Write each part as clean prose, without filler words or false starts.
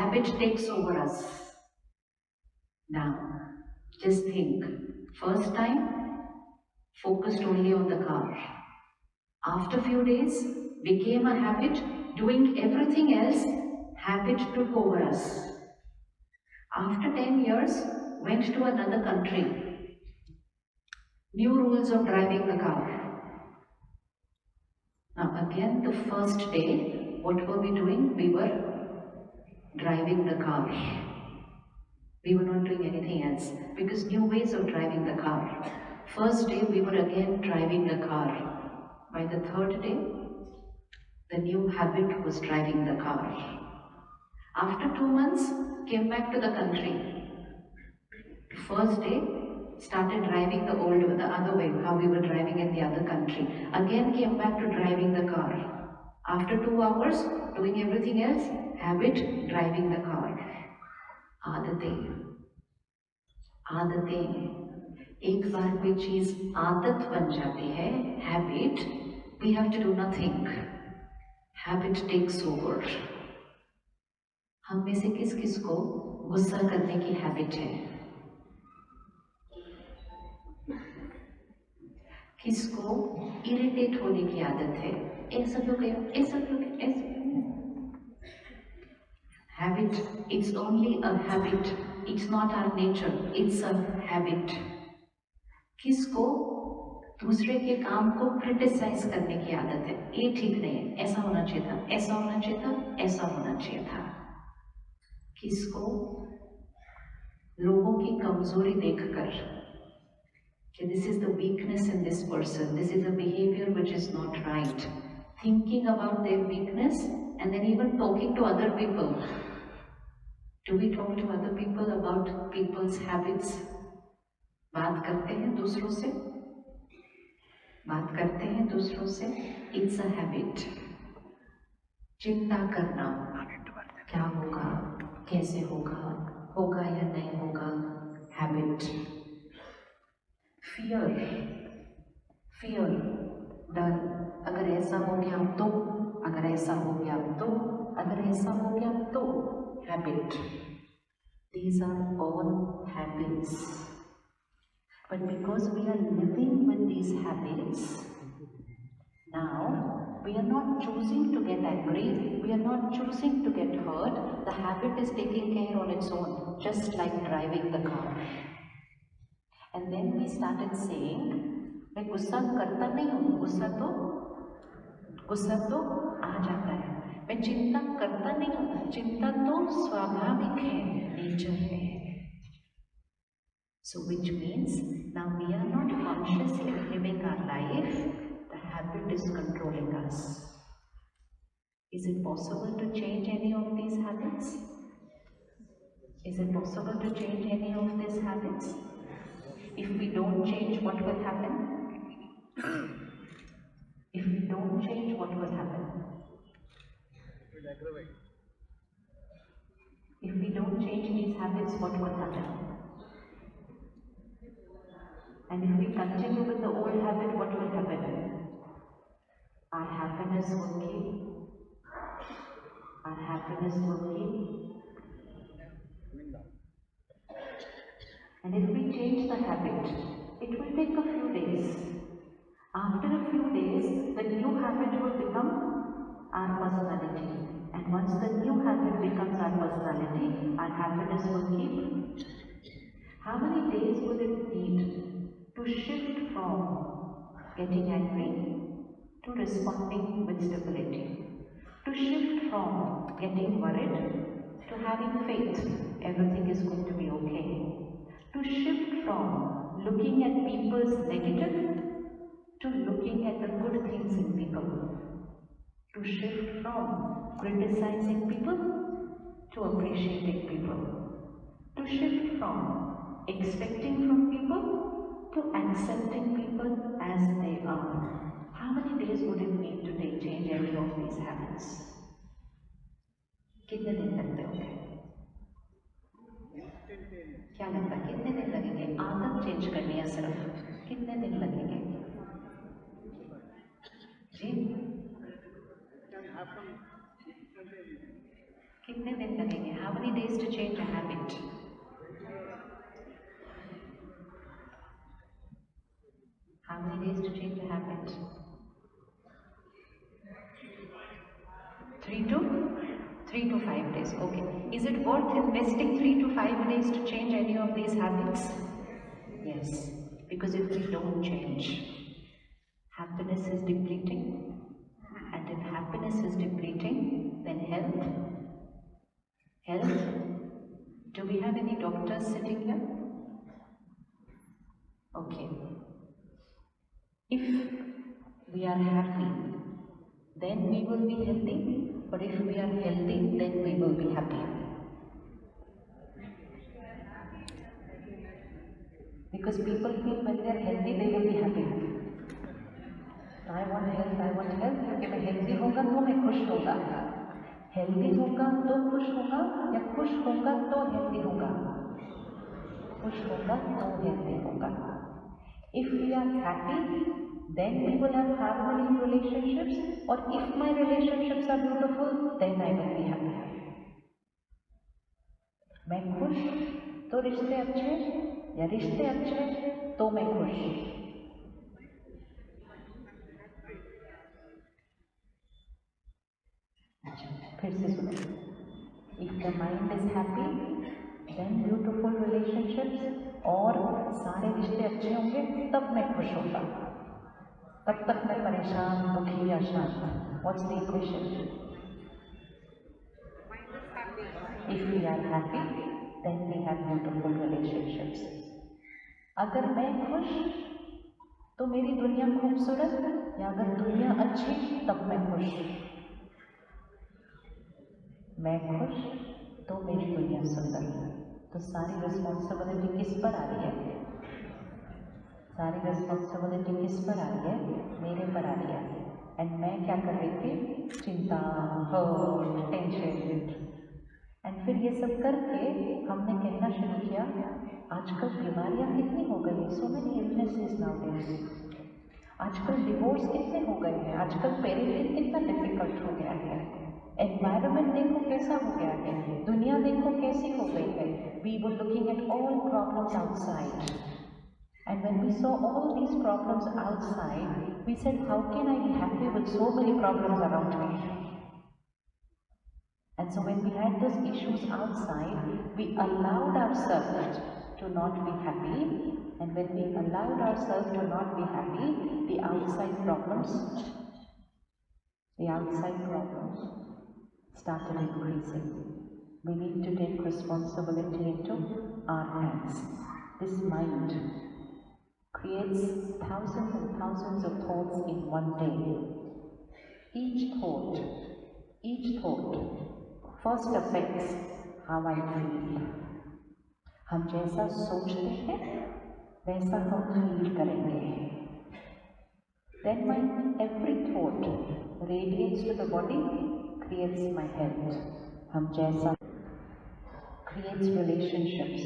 habit takes over us. Now, just think, first time, focused only on the car. After few days, became a habit, doing everything else, habit took over us. After 10 years, went to another country. New rules of driving the car. Now again, the first day, what were we doing? We were driving the car. We were not doing anything else because new ways of driving the car. First day, we were again driving the car. By the third day, the new habit was driving the car. After 2 months, came back to the country. First day, started driving the other way, how we were driving in the other country. Again came back to driving the car. After 2 hours, doing everything else, habit, driving the car. आदतें एक बार कोई चीज आदत बन जाती है, habit, we have to do nothing. Habit takes over. हम में से किस किस को गुस्सा करने की हैबिट है? किसको इरिटेट होने की आदत है? ऐसा क्यों गया, ऐसा क्यों गया, ऐसा Habit, it's only a habit. It's not our nature. It's a habit. किसको दूसरे के काम को क्रिटिसाइज करने की आदत है? ये ठीक नहीं है, ऐसा होना चाहिए था, ऐसा होना चाहिए था, ऐसा होना चाहिए था. किसको लोगों की कमजोरी देखकर कि this is the weakness in this person, this is a behavior which is not right, thinking about their weakness and then even talking to other people. Do we talk to other people about people's habits? बात करते हैं दूसरों से? बात करते हैं दूसरों से? It's a habit. चिंता करना, क्या होगा, कैसे होगा, होगा या नहीं होगा, habit. Fear, डर, अगर ऐसा हो गया तो, अगर ऐसा हो गया तो, अगर ऐसा हो गया तो, habit. These are all habits. But because we are living with these habits, now we are not choosing to get angry, we are not choosing to get hurt. The habit is taking care on its own, just like driving the car. And then we started saying, मैं गुस्सा करता नहीं हूँ, गुस्सा तो आ जाता है. मैं चिंता करता नहीं हूँ, चिंता तो स्वाभाविक है, नेचर है. So which means now we are not consciously living our life, the habit is controlling us. Is it possible to change any of these habits? Is it possible to change any of these habits? If we don't change, what will happen? If we don't change, what will happen? If we don't change these habits, what will happen? And if we continue with the old habit, what will happen? Our happiness will keep. Our happiness will keep. And if we change the habit, it will take a few days. After a few days, the new habit will become our personality. And once the new habit becomes our personality, our happiness will keep. How many days will it need to shift from getting angry to responding with stability? To shift from getting worried to having faith, everything is going to be okay. To shift from looking at people's negative to looking at the good things in people. To shift from criticizing people to appreciating people. To shift from expecting from people to accepting people as they are. How many days would it need to change any of these habits? कितने दिन लगते होंगे? क्या लगता है कितने दिन लगेंगे? आदत चेंज करनी है सिर्फ, कितने दिन लगेंगे? जी कितने दिन लगेंगे? How many days to change a habit? How many days to change a habit? 3 to 5 days. Okay. Is it worth investing 3 to 5 days to change any of these habits? Yes. Because if we don't change, happiness is depleting. And if happiness is depleting, then health. Do we have any doctors sitting here? Okay. If we are happy, then we will be healthy. But if we are healthy, then we will be happy. Because people feel when they are healthy, they will be happy. I want health, क्योंकि मैं healthy होगा तो मैं खुश होगा. Healthy होगा तो खुश होगा या खुश होगा तो healthy होगा. खुश होगा तो healthy होगा. If we are happy, then we will have harmony in relationships. Or if my relationships are beautiful, then I will be happy. मैं खुश तो रिश्ते अच्छे या रिश्ते अच्छे तो मैं खुश. फिर से सुनो. If the mind is happy, then beautiful relationships और सारे रिश्ते अच्छे होंगे तब मैं खुश होगा. तब तक मैं परेशान, दुखी या शांत. What's the equation? If we are happy, then we have beautiful relationships. अगर मैं खुश तो मेरी दुनिया खूबसूरत या अगर दुनिया अच्छी तब मैं खुश. मैं खुश तो मेरी दुनिया सुंदर. तो सारी रिस्पॉन्सिबिलिटी किस पर आ रही है? सारी रिस्पॉन्सिबिलिटी किस पर आ रही है? मेरे पर आ रही है. एंड मैं क्या कर रही थी? चिंता, हर्ट, टेंशन. एंड फिर ये सब करके हमने कहना शुरू किया, आजकल बीमारियां कितनी हो गई है. So many illnesses nowadays. आजकल डिवोर्स कितने हो गए हैं. आजकल पेरेंटिंग कितना डिफिकल्ट हो गया है. एनवायरमेंट देखो कैसा हो गया है. दुनिया देखो कैसी हो गई है. We were looking at all problems outside. And when we saw all these problems outside, we said, how can I be happy with so many problems around me? And so when we had those issues outside, we allowed ourselves to not be happy. And when we allowed ourselves to not be happy, the outside problems started increasing. We need to take responsibility into our hands. This mind creates thousands and thousands of thoughts in one day. Each thought first affects how I feel. हम जैसा सोचते हैं वैसा हम feel करेंगे. Then my every thought radiates to the body, creates my health. हम जैसा creates relationships.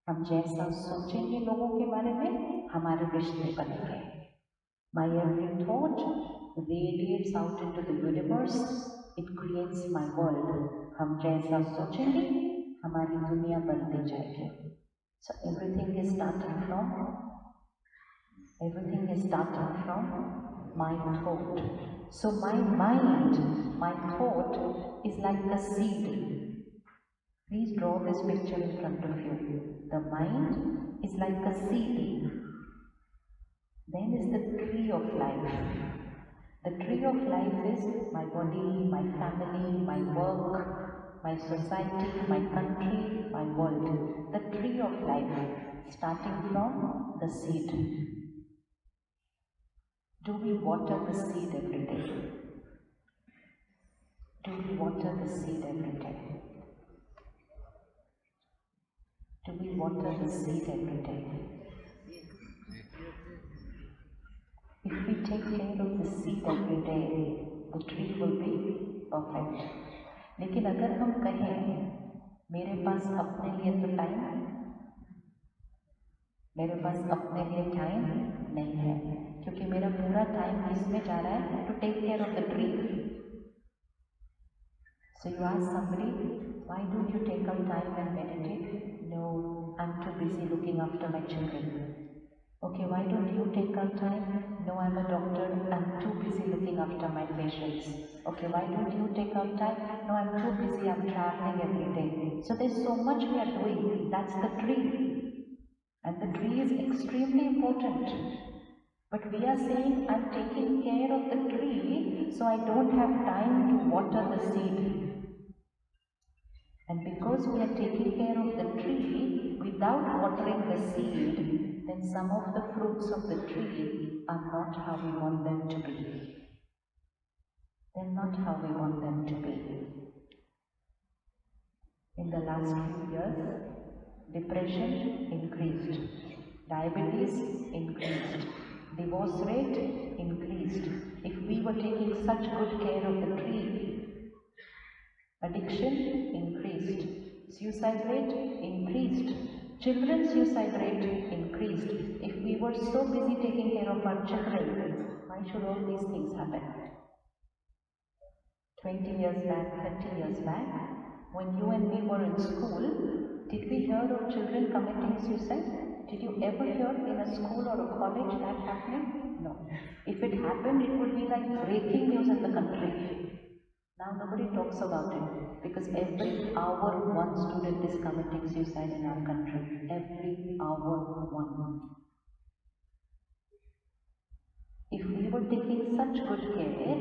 हम जैसा सोचेंगे लोगों के बारे में हमारे रिश्ते बनेंगे. My every thought radiates out into the universe. It creates my world. हम जैसा सोचेंगे हमारी दुनिया बनती जाएगी. So everything is starting from my thought. So my mind, my thought is like a seed. Please draw this picture in front of you. The mind is like a seed. Then is the tree of life. The tree of life is my body, my family, my work, my society, my country, my world. The tree of life, starting from the seed. Do we water the seed every day? Do we water the seed every day? Do we water the seed every day? If we take care of the seed every day, the tree will be perfect. लेकिन अगर हम कहें मेरे पास अपने लिए तो time नहीं है, क्योंकि मेरा पूरा टाइम इसमें जा रहा है to take care of the tree. So you ask somebody, why don't you take out time and meditate? No, I'm too busy looking after my children. Okay, why don't you take out time? No, I'm a doctor, I'm too busy looking after my patients. Okay, why don't you take out time? No, I'm too busy, I'm traveling every day. So there's so much we are doing. That's the tree. And the tree is extremely important. But we are saying, I'm taking care of the tree, so I don't have time to water the seed. And because we are taking care of the tree without watering the seed, then some of the fruits of the tree are not how we want them to be. They're not how we want them to be. In the last few years, depression increased, diabetes increased, divorce rate increased. If we were taking such good care of the tree, addiction increased, suicide rate increased, children's suicide rate increased. If we were so busy taking care of our children, why should all these things happen? 20 years back, 30 years back, when you and me were in school, did we hear of children committing suicide? Did you ever hear in a school or a college that happening? No. If it happened, it would be like breaking news in the country. Now nobody talks about it because every hour one student is committing suicide in our country. Every hour one. If we were taking such good care,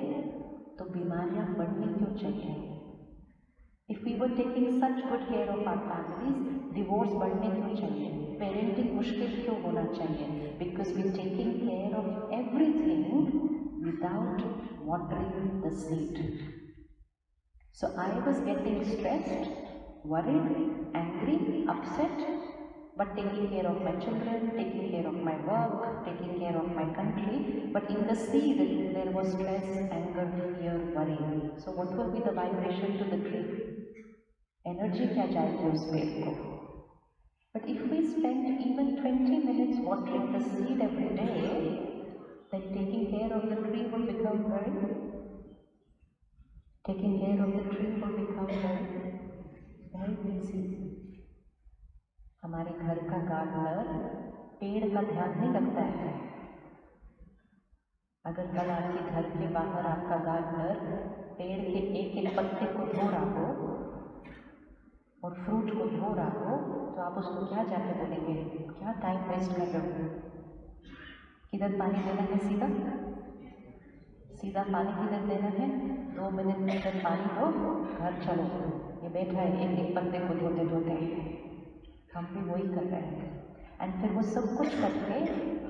तो बीमारियां बढ़नी क्यों चाहिए? If we were taking such good care of our families, divorce बढ़ने क्यों चाहिए? Parenting मुश्किल क्यों होना चाहिए? Because we're taking care of everything without watering the seed. So I was getting stressed, worried, angry, upset, but taking care of my children, taking care of my work, taking care of my country. But in the seed, there was stress, anger, fear, worry. So what will be the vibration to the tree? Energy क्या जाएगी उस पेड़ को? But if we spend even 20 minutes watering the seed every day, then taking care of the tree will become taking care of the tree will become very easy. हमारे घर का gardener पेड़ का ध्यान नहीं रखता है. अगर कल आपके घर के बाहर आपका गार्डनर पेड़ के एक एक पत्ते को धो रहा हो और फ्रूट को धो रहा हो, तो आप उसको क्या जाके बोलेंगे? क्या टाइम वेस्ट कर रहे हो? किधर पानी देना है? सीधा सीधा पानी किधर देना है? 2 मिनट में इधर पानी दो, घर चलो. ये बैठा है एक एक पत्ते को धोते धोते. हम भी वही कर रहे हैं. एंड फिर वो सब कुछ करके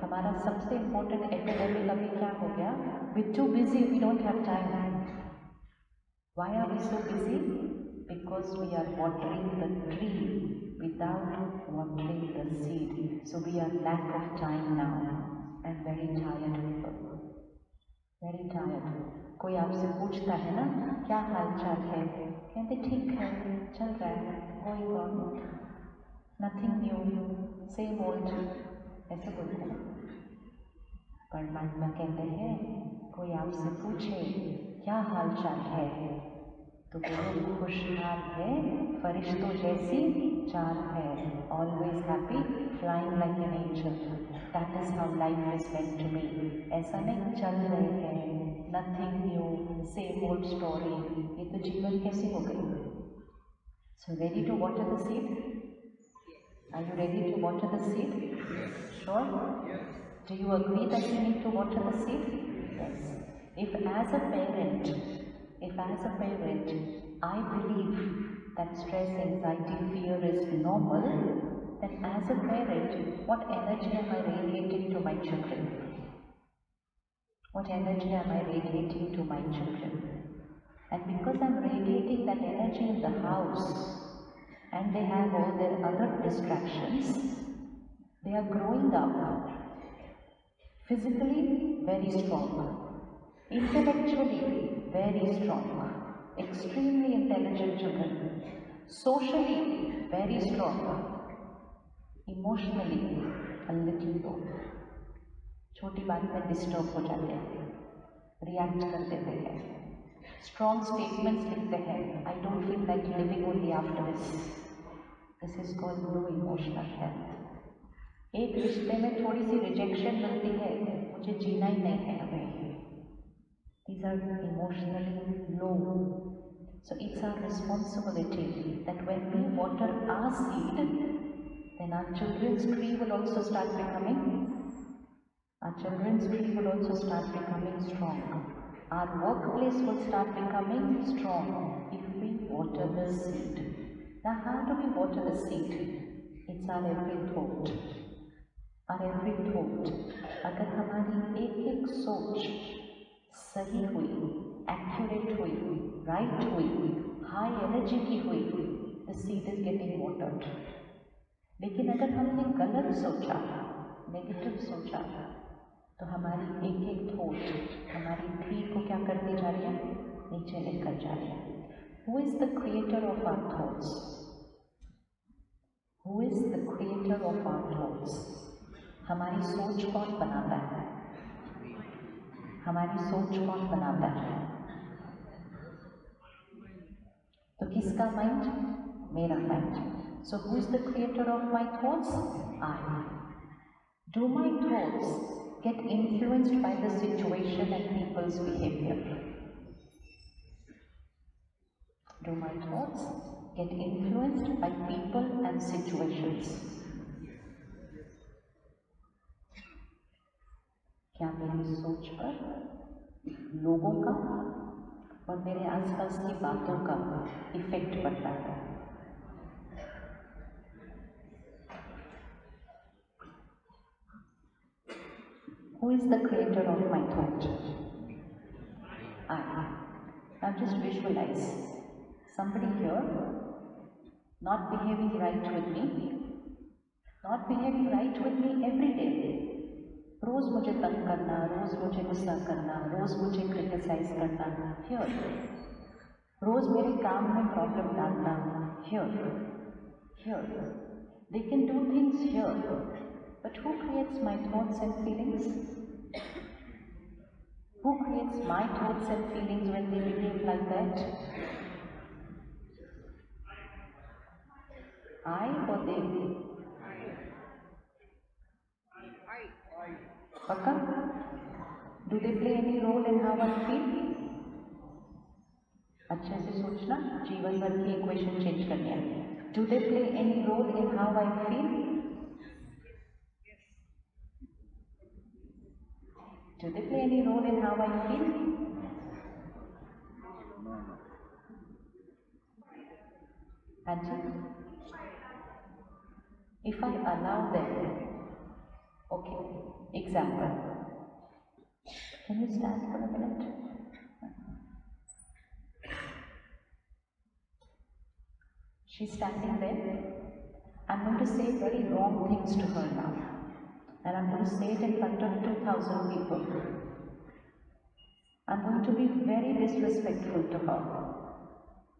हमारा सबसे इम्पोर्टेंट एपिडेमिक अभी क्या हो गया? We too busy, we don't have time. Why are we so busy? Because we are watering the tree without watering the seed. So we are lack of time now and very tired people. Very tired. कोई आपसे पूछता है ना क्या हाल चाल है, कहते ठीक है, चल रहा है, going on, nothing new, same old, ऐसे बोलते हैं. परमात्मा कहते हैं कोई आपसे पूछे क्या हाल चाल है तो बोलो खुशहाल है, फरिश्तों जैसी चाल है, always happy, flying like an angel. That is how life is meant to be. ऐसा नहीं चल रहे हैं, nothing new, same old story. ये तो जीवन कैसी हो गई? So ready to water the seed? Are you ready to water the seed? Sure? Do you agree that you need to water the seed? Yes. If as a parent, I believe that stress, anxiety, fear is normal, then as a parent, what energy am I radiating to my children? What energy am I radiating to my children? And because I'm radiating that energy in the house, and they have all their other distractions, they are growing up physically very strong, intellectually very strong, extremely intelligent children, socially very strong, emotionally a little low. छोटी बात में disturb हो जाते हैं, react कर देते हैं. Strong statements लिखते हैं, I don't feel like living only after this is called low emotional health. एक रिश्ते में थोड़ी सी रिजेक्शन मिलती है, मुझे जीना ही नहीं है अभी, these are emotionally low. So it's our responsibility that when we water our seed, then our children's tree will also start becoming strong. Our workplace will start becoming strong if we water the seed. Now how do we water the seed? It's our every thought. अगर हमारी एक एक सोच सही हुई, accurate हुई, right हुई, high energy की हुई, the seed is getting watered. लेकिन अगर हमने गलत सोचा, नेगेटिव सोचा, तो हमारी एक एक थॉट हमारी ट्री को क्या करती जा रही है? नीचे लेकर जा रही है। Who is the creator of our thoughts? Who is the creator of our thoughts? हमारी सोच कौन बनाता है? हमारी सोच कौन बनाता है? तो किसका माइंड? मेरा mind. So who is the creator of my thoughts? I. Do my thoughts get influenced by the situation and people's behavior? Do my thoughts get influenced by people and situations? क्या मेरी सोच पर लोगों का और मेरे आसपास की बातों का इफेक्ट पड़ता है? Who is the creator of my thought? I. Now just visualize somebody here not behaving right with me every day. रोज मुझे तंग करना, रोज मुझे गुस्सा करना, रोज मुझे क्रिटिसाइज करना, here. रोज मेरे काम में प्रॉब्लम डालना, here. They can do things here, but who creates my thoughts and feelings? Who creates my thoughts and feelings when they behave like that? I or they? पक्का? Do they play any role in how I feel? अच्छे से सोचना, जीवन भर की equation change करनी है। Do they play any role in how I feel? Do they play any role in how I feel? Anji? If I allow them, okay, example. Can you stand for a minute? She's standing there. I'm going to say very wrong things to her now. And I'm going to say it in front of 2,000 people. I'm going to be very disrespectful to her.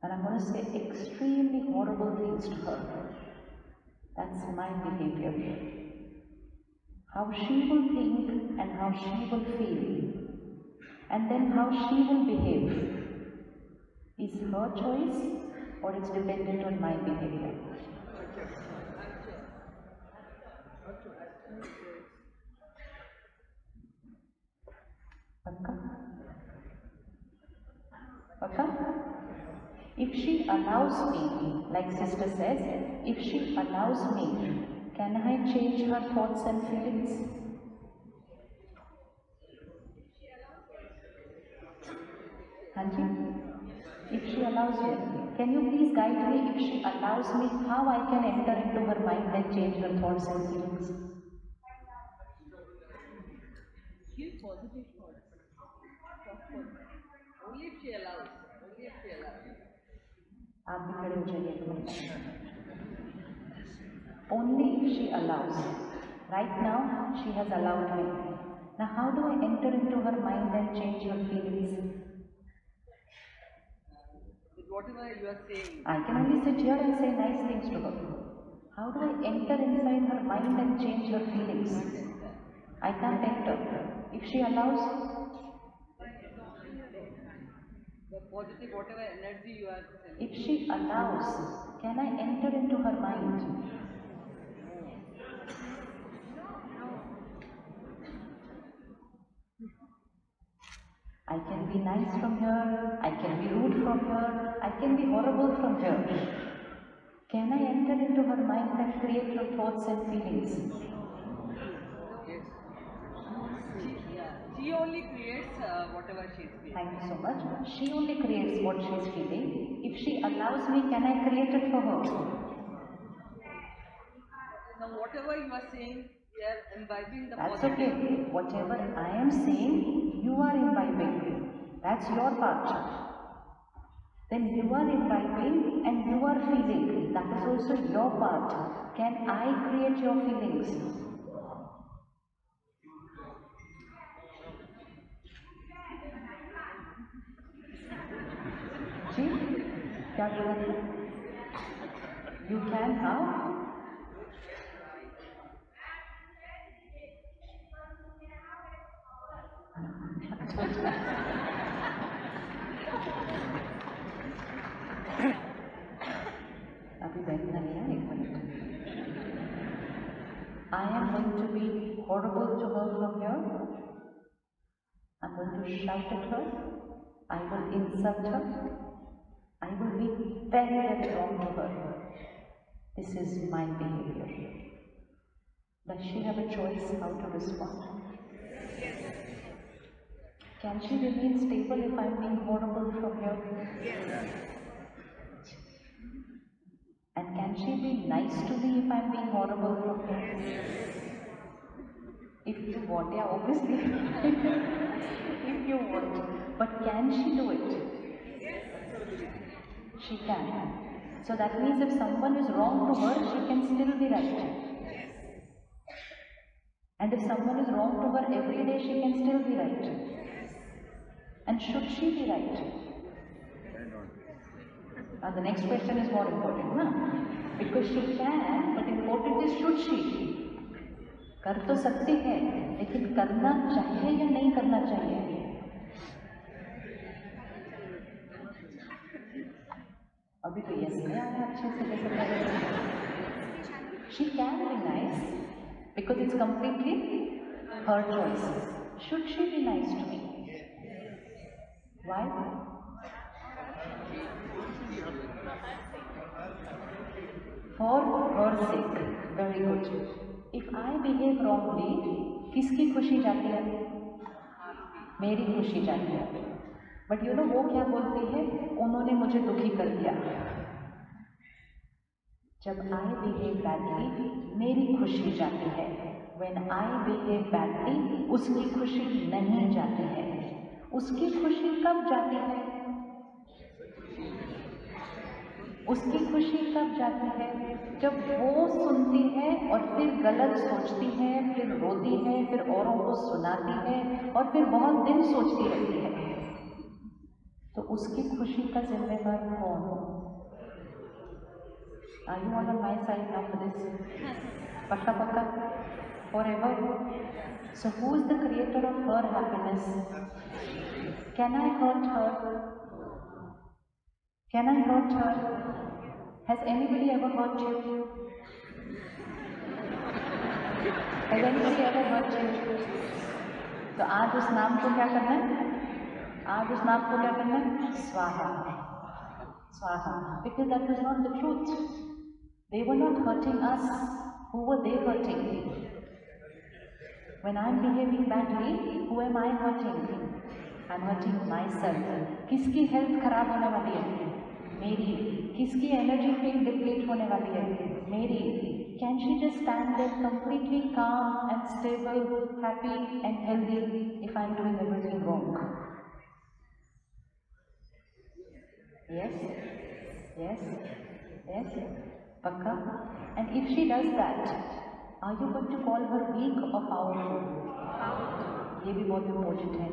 And I'm going to say extremely horrible things to her. That's my behavior. How she will think and how she will feel, and then how she will behave, is her choice or it's dependent on my behavior. Okay? If she allows me, like sister says, if she allows me, can I change her thoughts and feelings? Hanji? If she allows me, can you please guide me? If she allows me, how I can enter into her mind and change her thoughts and feelings? Give positive thoughts. Talk positive. Only if she allows. आप भी खड़े हो जाइए एक minute. Only if she allows. Right now, she has allowed me. Now, how do I enter into her mind and change her feelings? Whatever you are saying. I can only sit here and say nice things to her. How do I enter inside her mind and change her feelings? I can't enter. If she allows, The positive, whatever energy you are If sending. she allows, can I enter into her mind? I can be nice from here, I can be rude from here, I can be horrible from here. Can I enter into her mind and create her thoughts and feelings? Yes. She only creates whatever she is feeling. Thank you so much. She only creates what she is feeling. If she allows me, can I create it for her? Now, whatever you are saying, we are imbibing the That's positive. okay. Whatever I am saying, you are imbibing. That's your part. Then you are imbibing and you are feeling. That is also your part. Can I create your feelings? जी क्या बोला था? You can how? अभी बैठ नहीं है एक minute. I am going to be horrible to her from here. I'm going to shout at her. I will insult her. I will be very, very wrong to her. This is my behavior. Does she have a choice how to respond? Can she remain stable if I'm being horrible from here? And can she be nice to me if I'm being horrible from here? If you want, yeah, obviously. If you want. But can she do it? She can. So that means if someone is wrong to her, she can still be right. And if someone is wrong to her every day, she can still be right. And should she be right? Now the next question is more important, na? Because she can, but important is should she? कर तो सकती है, लेकिन करना चाहिए या नहीं करना चाहिए? अभी तो यस में आया अच्छे से जैसे पहले. She can be nice because it's completely her choice. Should she be nice to me? Why? For her sake. Very good. If I behave wrongly, किसकी खुशी जाती है? मेरी खुशी जाती है. बट यू नो वो क्या बोलती है? उन्होंने मुझे दुखी कर दिया. जब I behave badly, मेरी खुशी जाती है. When I behave badly, उसकी खुशी नहीं जाती है. उसकी खुशी कब जाती है? उसकी खुशी कब जाती है? जब वो सुनती है और फिर गलत सोचती है, फिर रोती है, फिर औरों को सुनाती है और फिर बहुत दिन सोचती रहती है. तो उसकी खुशी का जिम्मेदार कौन? Are you on my side now for this? Pakka pakka? Forever? So who is the creator of her happiness? Can I hurt her? Can I hurt her? Has anybody ever hurt you? Has anybody ever hurt you? तो आज उस नाम को क्या करना है? आज उस नाम को क्या करना है? स्वाहा. Swaha. Because that was not the truth. They were not hurting us. Who were they hurting? When I'm behaving badly, who am I hurting? I'm hurting myself. किसकी health खराब होने वाली है? मेरी. किसकी energy field deplete होने वाली है? मेरी. Can she just stand there completely calm and stable, happy and healthy if I'm doing everything wrong? Yes? Yes? Yes? Pakka? And if she does that, are you going to call her weak or powerful? ये भी बहुत important है,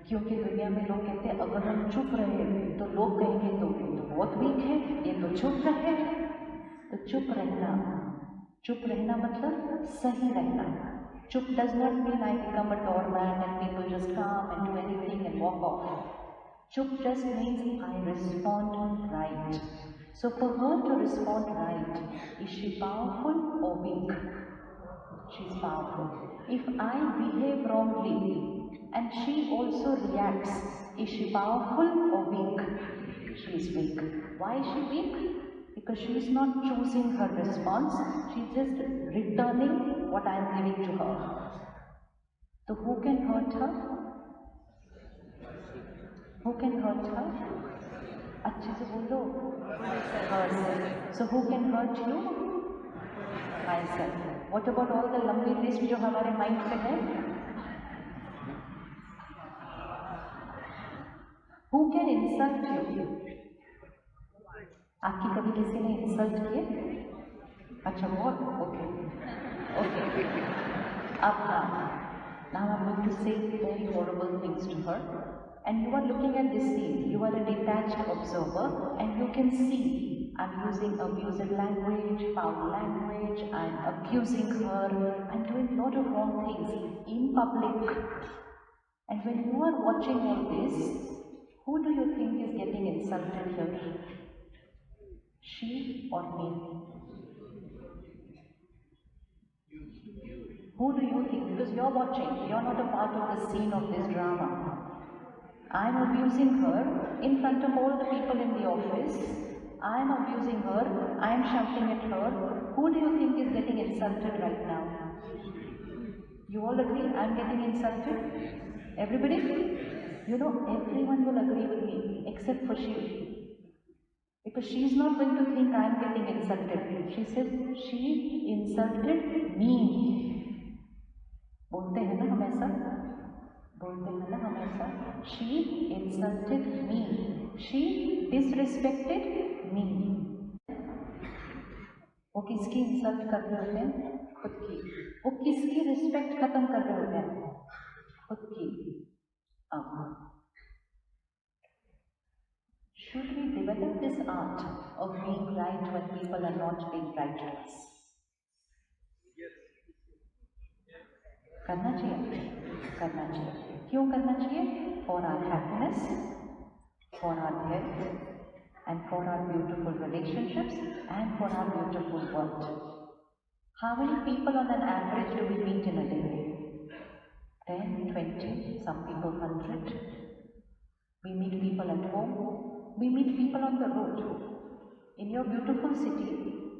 क्योंकि दुनिया में लोग कहते हैं अगर हम चुप रहे तो लोग कहेंगे तो बहुत वीक है, ये तो चुप रहे. तो चुप रहना मतलब सही रहना. चुप does not mean I become a doormat and people just come and do anything and walk off. Chup just means I respond right. So for her to respond right, is she powerful or weak? She's powerful. If I behave wrongly and she also reacts, is she powerful or weak? She's weak. Why is she weak? Because she's not choosing her response, she's just returning what I'm giving to her. So who can hurt her? Who can hurt her? अच्छे से बोलो. Herself. So who can hurt you? Myself. What about all the लंबी list जो हमारे mind पे है? Who can insult you? आपकी कभी किसी ने इंसल्ट किए? अच्छा बहुत ओके ओके अब now I'm going to say very horrible things to her, and you are looking at this scene. You are a detached observer, and you can see I'm using abusive language, foul language, I'm accusing her, I'm doing a lot of wrong things in public. And when you are watching all this, who do you think is getting insulted here? She or me? Who do you think? Because you're watching, you're not a part of the scene of this drama. I'm abusing her in front of all the people in the office. I'm abusing her, I'm shouting at her. Who do you think is getting insulted right now? You all agree I'm getting insulted? Everybody? You know, everyone will agree with me except for she. Because she's not going to think I'm getting insulted. She says she insulted me. बोलते हैं ना हम ऐसा? बोलते हैं ना हम ऐसा? She insulted me. She disrespected me. वो किसकी इंसल्ट कर रहे होते हैं? खुद की. वो किसकी रिस्पेक्ट खत्म कर रहे होते हैं? खुद की. अब should we develop this art of being right when people are not being right to us? करना चाहिए. करना चाहिए. क्यों करना चाहिए? For our happiness, for our health, and for our beautiful relationships, and for our beautiful world. How many people on an average do we meet in a day? 10, 20, some people 100. We meet people at home. We meet people on the road. In your beautiful city,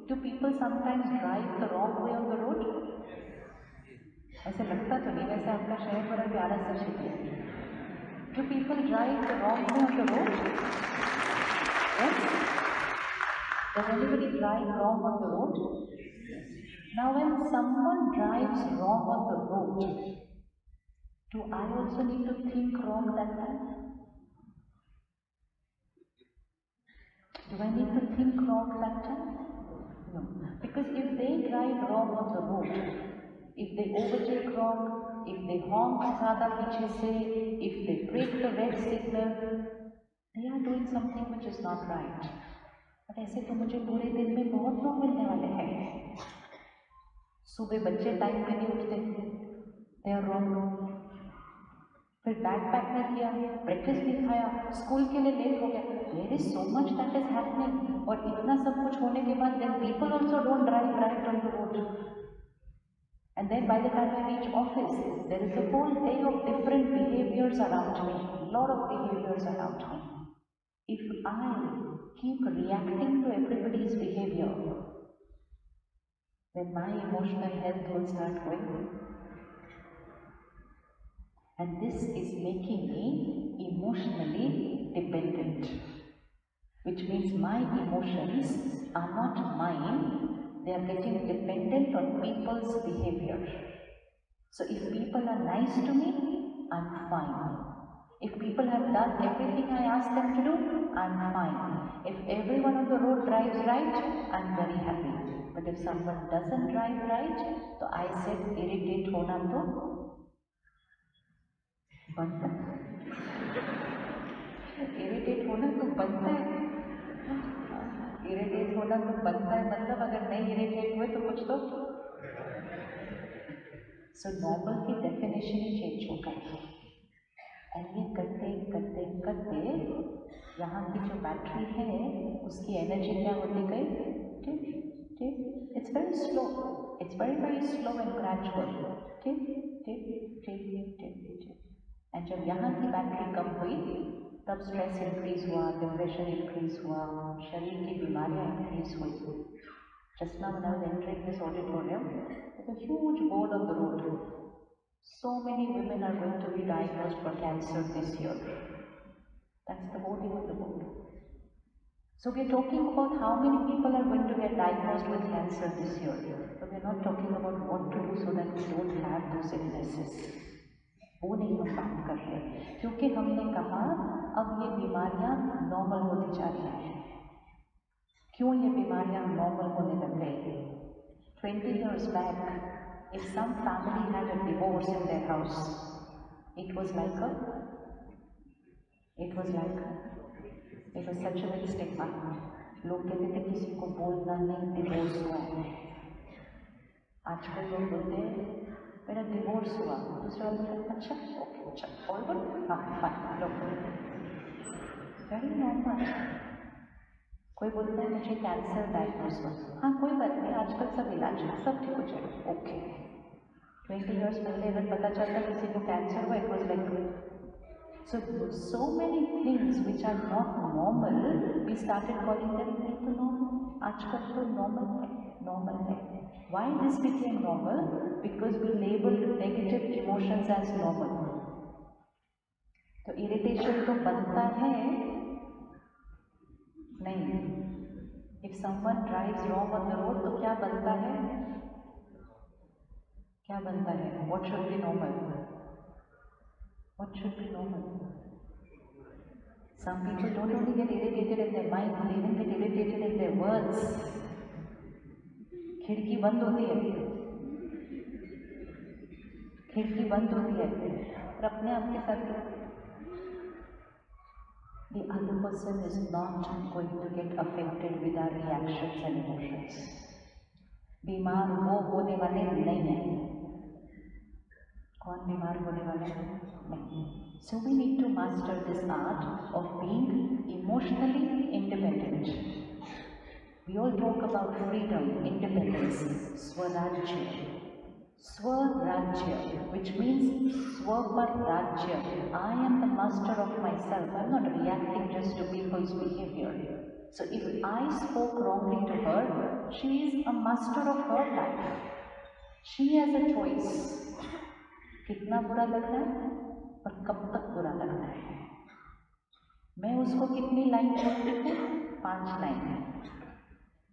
do people sometimes drive the wrong way on the road? ऐसे लगता तो नहीं, वैसे आपका शहर बड़ा प्यारा सा सिटी है. Do people drive the wrong way on the road? Yes? Does anybody drive wrong on the road? Now when someone drives wrong on the road, do I also need to think wrong that time? Do I need to think wrong that time? No. Because if they drive wrong on the road, if they overtake wrong, if they honk ज़्यादा पीछे से, if they break the red signal, they are doing something which is not right. But ऐसे तो मुझे पूरे दिन में बहुत लोग मिलने वाले हैं. सुबह बच्चे टाइम पे नहीं उठते, they are wrong. फिर बैग पैक नहीं किया, ब्रेकफास्ट नहीं खाया, स्कूल के लिए लेट हो गया. There is so much that is happening. और इतना सब कुछ होने के बाद then people also don't drive right on the road. And then by the time I reach office, there is a whole day of different behaviors around me, a lot of behaviors around me. If I keep reacting to everybody's behavior, then my emotional health will start going. And this is making me emotionally dependent, which means my emotions are not mine, they are getting dependent on people's behavior. So if people are nice to me, I'm fine. If people have done everything I asked them to do, I'm fine. If everyone on the road drives right, I'm very happy. But if someone doesn't drive right, so I said irritate hona to banta hai. Irritate होना तो बनता है. Irritate होना तो बनता है, मतलब अगर नहीं इरिटेट हुए तो कुछ तो. सो नॉर्मल की डेफिनेशन ही चेंज हो गई. एंड ये करते करते करते करते यहाँ की जो बैटरी है उसकी एनर्जी क्या होती गई, ठीक ठीक, it's very slow, it's very very slow and gradual, ठीक ठीक ठीक ठीक ठीक। एंड जब यहाँ की बैटरी कम हुई तब स्ट्रेस इंक्रीज हुआ, डिप्रेशन इंक्रीज हुआ, शरीर की बीमारियाँ इंक्रीज हुई। Just now when I was entering this auditorium, there's a huge board on the road. So many women are going to be diagnosed for cancer this year. That's the wording on the board. So we're talking about how many people are going to get diagnosed with cancer this year. But we're not talking about what to do so that we don't have those illnesses. वो नहीं हम बात कर रहे, क्योंकि हमने कहा अब ये बीमारियां नॉर्मल होती जा रही हैं। क्यों ये बीमारियां नॉर्मल होने लग गई? 20 years back, if some family had a divorce in their house, it was like a, it was like a, it was such a big stigma. लोग कहते थे किसी को बोलना नहीं डिवोर्स हुआ है। आजकल लोग बोलते हैं मेरा डिवोर्स हुआ, दूसरा वाला बोलता है अच्छा ओके अच्छा ऑल गुड, हाँ फाइन, लोग वेरी नॉर्मल। कोई बोलता है मुझे कैंसर डायग्नोज हुआ, हाँ कोई बात नहीं, आजकल सब इलाज है, सब ठीक हो जाएगा, ओके। 20 years पहले अगर पता चलता किसी को कैंसर हुआ, it was like, so many things which are not normal, we started calling them ये तो normal, आजकल तो normal है, normal है। Why this became normal? Because we labeled negative emotions as normal. तो irritation तो बनता है नहीं। If someone drives wrong on the road, तो क्या बनता है? क्या बनता है? What should be normal? What should be normal? Some people don't only get irritated in their minds, they even get irritated in their words. खिड़की बंद होती है, खिड़की बंद होती है और अपने आप के साथ the other person is not going to get affected with our reactions and emotions. बीमार वो होने वाले नहीं है। कौन बीमार होने वाला है? नहीं। So we need to master this art of being emotionally independent. We all talk about freedom, independence, swarajya. Swarajya, which means Swaparajya. I am the master of myself. I'm not reacting just to people's behavior. So if I spoke wrongly to her, she is a master of her life. She has a choice. कितना बुरा लगना है और कब तक बुरा लगना है। मैं उसको कितनी लाइन बोलती हूँ? 5 लाइन।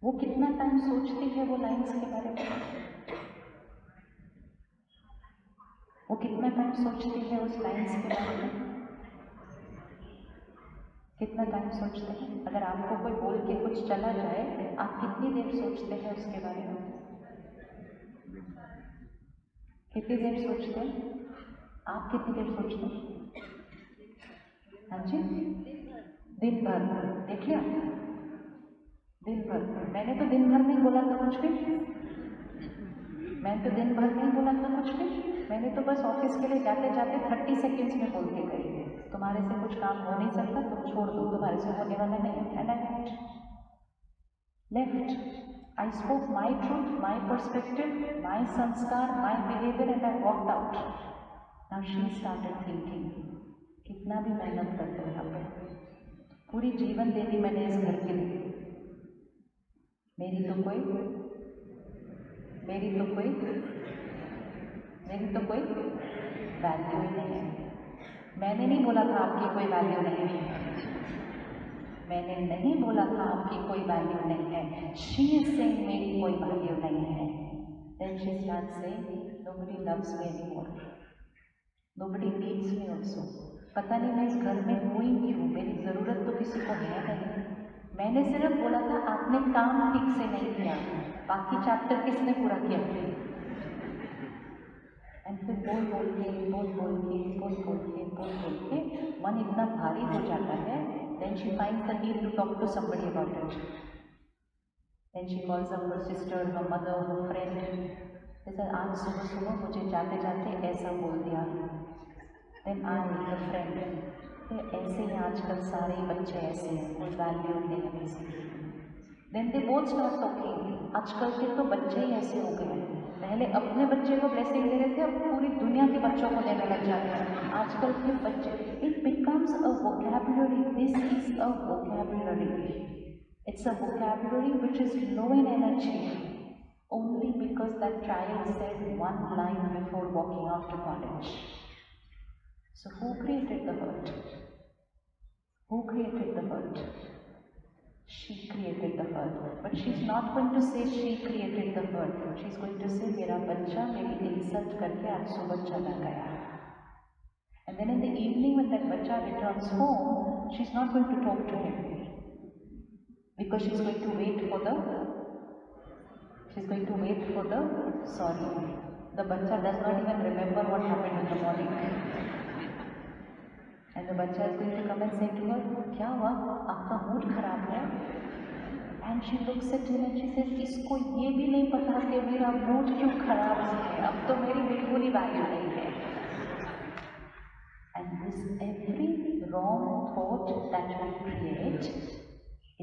वो कितना टाइम सोचती है वो लाइन्स के बारे में? वो कितना टाइम सोचती है उस लाइन्स के बारे में? कितना टाइम सोचते हैं? अगर आपको कोई बोल के कुछ चला जाए, आप कितनी देर सोचते हैं उसके बारे में? कितनी देर सोचते हैं? आप कितनी देर सोचते हैं? हाँ जी, दिन भर। देख लिया, दिन भर। मैंने तो दिन भर नहीं बोला था कुछ भी, मैंने तो दिन भर नहीं बोला था कुछ भी। मैंने तो बस ऑफिस के लिए जाते जाते 30 सेकेंड्स में बोल के गई, तुम्हारे से कुछ काम हो नहीं सकता, तुम छोड़ दो, तुम्हारे से होने वाला नहीं है। And I left, I spoke my truth, my perspective, my sanskar, my behaviour and I walked out. Now she started thinking, कितना भी मेहनत कर दो, यहाँ पे पूरी जीवन दे दी मैंने इस घर के लिए, मेरी तो कोई वैल्यू ही नहीं है। मैंने नहीं बोला था आपकी कोई वैल्यू नहीं है, मैंने नहीं बोला था आपकी कोई वैल्यू नहीं है। शी इज सेइंग मेरी कोई वैल्यू नहीं है। Then she starts saying nobody loves me anymore, nobody needs me also. पता नहीं मैं इस घर में हुई क्यों, मेरी ज़रूरत तो किसी को है नहीं। मैंने सिर्फ बोला था आपने काम ठीक से नहीं किया, बाकी चैप्टर किसने पूरा किया? एंड फिर बोल के मन इतना भारी हो जाता है। Then she finds the need to talk to somebody about it. Then she calls up her sister, her mother, her friend. जैसे आज सुबह मुझे जाते जाते ऐसा बोल दिया। देन आई द फ्रेंड तो ऐसे ही आजकल सारे बच्चे ऐसे हैं, कोई वैल्यू नहीं है किसी की। Then they both start talking, आजकल के तो बच्चे ही ऐसे हो गए हैं, पहले अपने बच्चे को ब्लेसिंग दे रहे थे, अब पूरी दुनिया के बच्चों को देने लग जाते हैं आजकल के बच्चे। It becomes a vocabulary, this is a vocabulary, it's a vocabulary which is low in energy only because that child said one line before walking off to college. So who created the hurt? Who created the hurt? She created the hurt. But she's not going to say she created the hurt. She's going to say मेरा बच्चा मेरी insult करके आज सुबह चला गया. And then in the evening when that बच्चा returns home, she's not going to talk to him because she's going to wait for the sorry. The bachcha does not even remember what happened in the morning. And the bachcha is going to come and say to her, क्या हुआ? आपका mood खराब है? And she looks at him and she says, इसको ये भी नहीं पता कि मेरा मूड क्यों खराब है, अब तो मेरी बिल्कुल ही वैल्यू नहीं है. And this every wrong thought that we create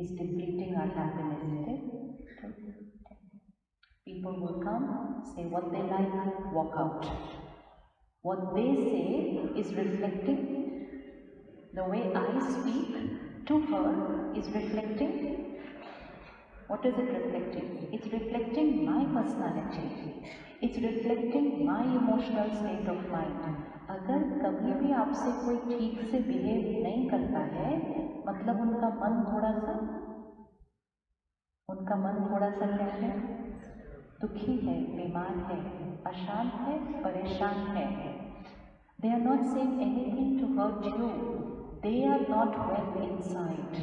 is depleting our happiness. People will come, say what they like, walk out. What they say is reflecting, the way I speak to her is reflecting, what is it reflecting? It's reflecting my personality. It's reflecting my emotional state of mind. अगर कभी भी आपसे कोई ठीक से behave नहीं करता है, मतलब उनका मन थोड़ा सा क्या है? दुखी है, बीमार है, अशांत है, परेशान है. They are not saying anything to hurt you. They are not well inside.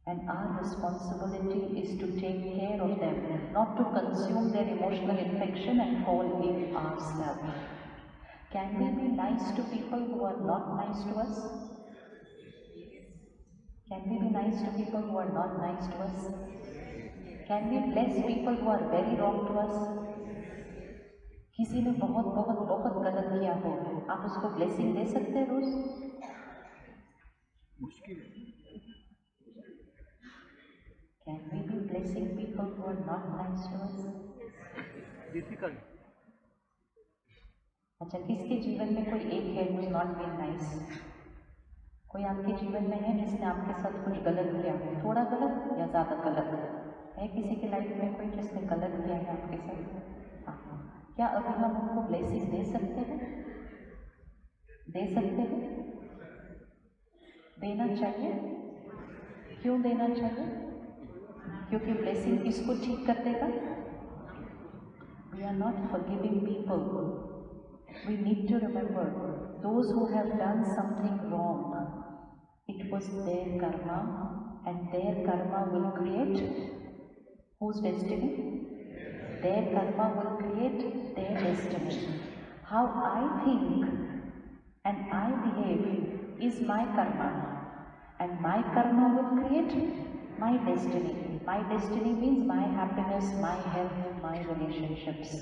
And our responsibility is to take care of them, not to consume their emotional infection and fall in ourselves. Can we be nice to people who are not nice to us? Can we be nice to people who are not nice to us? Can we bless people who are very wrong to us? किसी ने बहुत बहुत बहुत गलत किया हो, आप उसको ब्लेसिंग दे सकते हैं रोज? मुश्किल है. Can we be blessing people who are not nice to us? Difficult. अच्छा, किसके जीवन में कोई एक है who is not being nice? कोई आपके जीवन में है जिसने आपके साथ कुछ गलत किया है, थोड़ा गलत या ज़्यादा गलत है? किसी के लाइफ में कोई जिसने गलत किया है आपके साथ? हाँ. क्या अभी हम उनको ब्लेसिंग दे सकते हैं? दे सकते हैं? देना चाहिए. क्यों देना चाहिए? क्योंकि ब्लेसिंग किसको ठीक कर देगा? We are not forgiving people. We need to remember those who have done something wrong. It was their karma, and their karma will create whose destiny? Their karma will create their destiny. How I think and I behave is my karma, and my karma will create my destiny. My destiny means my happiness, my health, my relationships.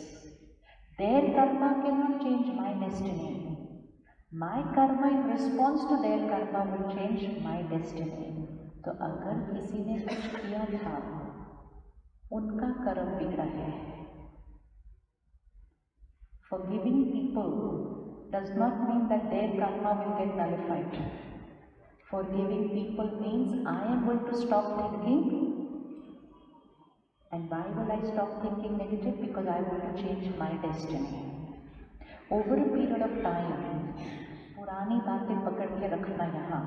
Their karma cannot change my destiny. My karma in response to their karma will change my destiny. तो अगर किसी ने कुछ किया था, उनका कर्म बिगड़ा है. Forgiving people does not mean that their karma will get nullified. Forgiving people means I am going to stop thinking. And why will I stop thinking negative? Because I want to change my destiny. Over a period of time, पुरानी बातें पकड़ के रखना यहाँ.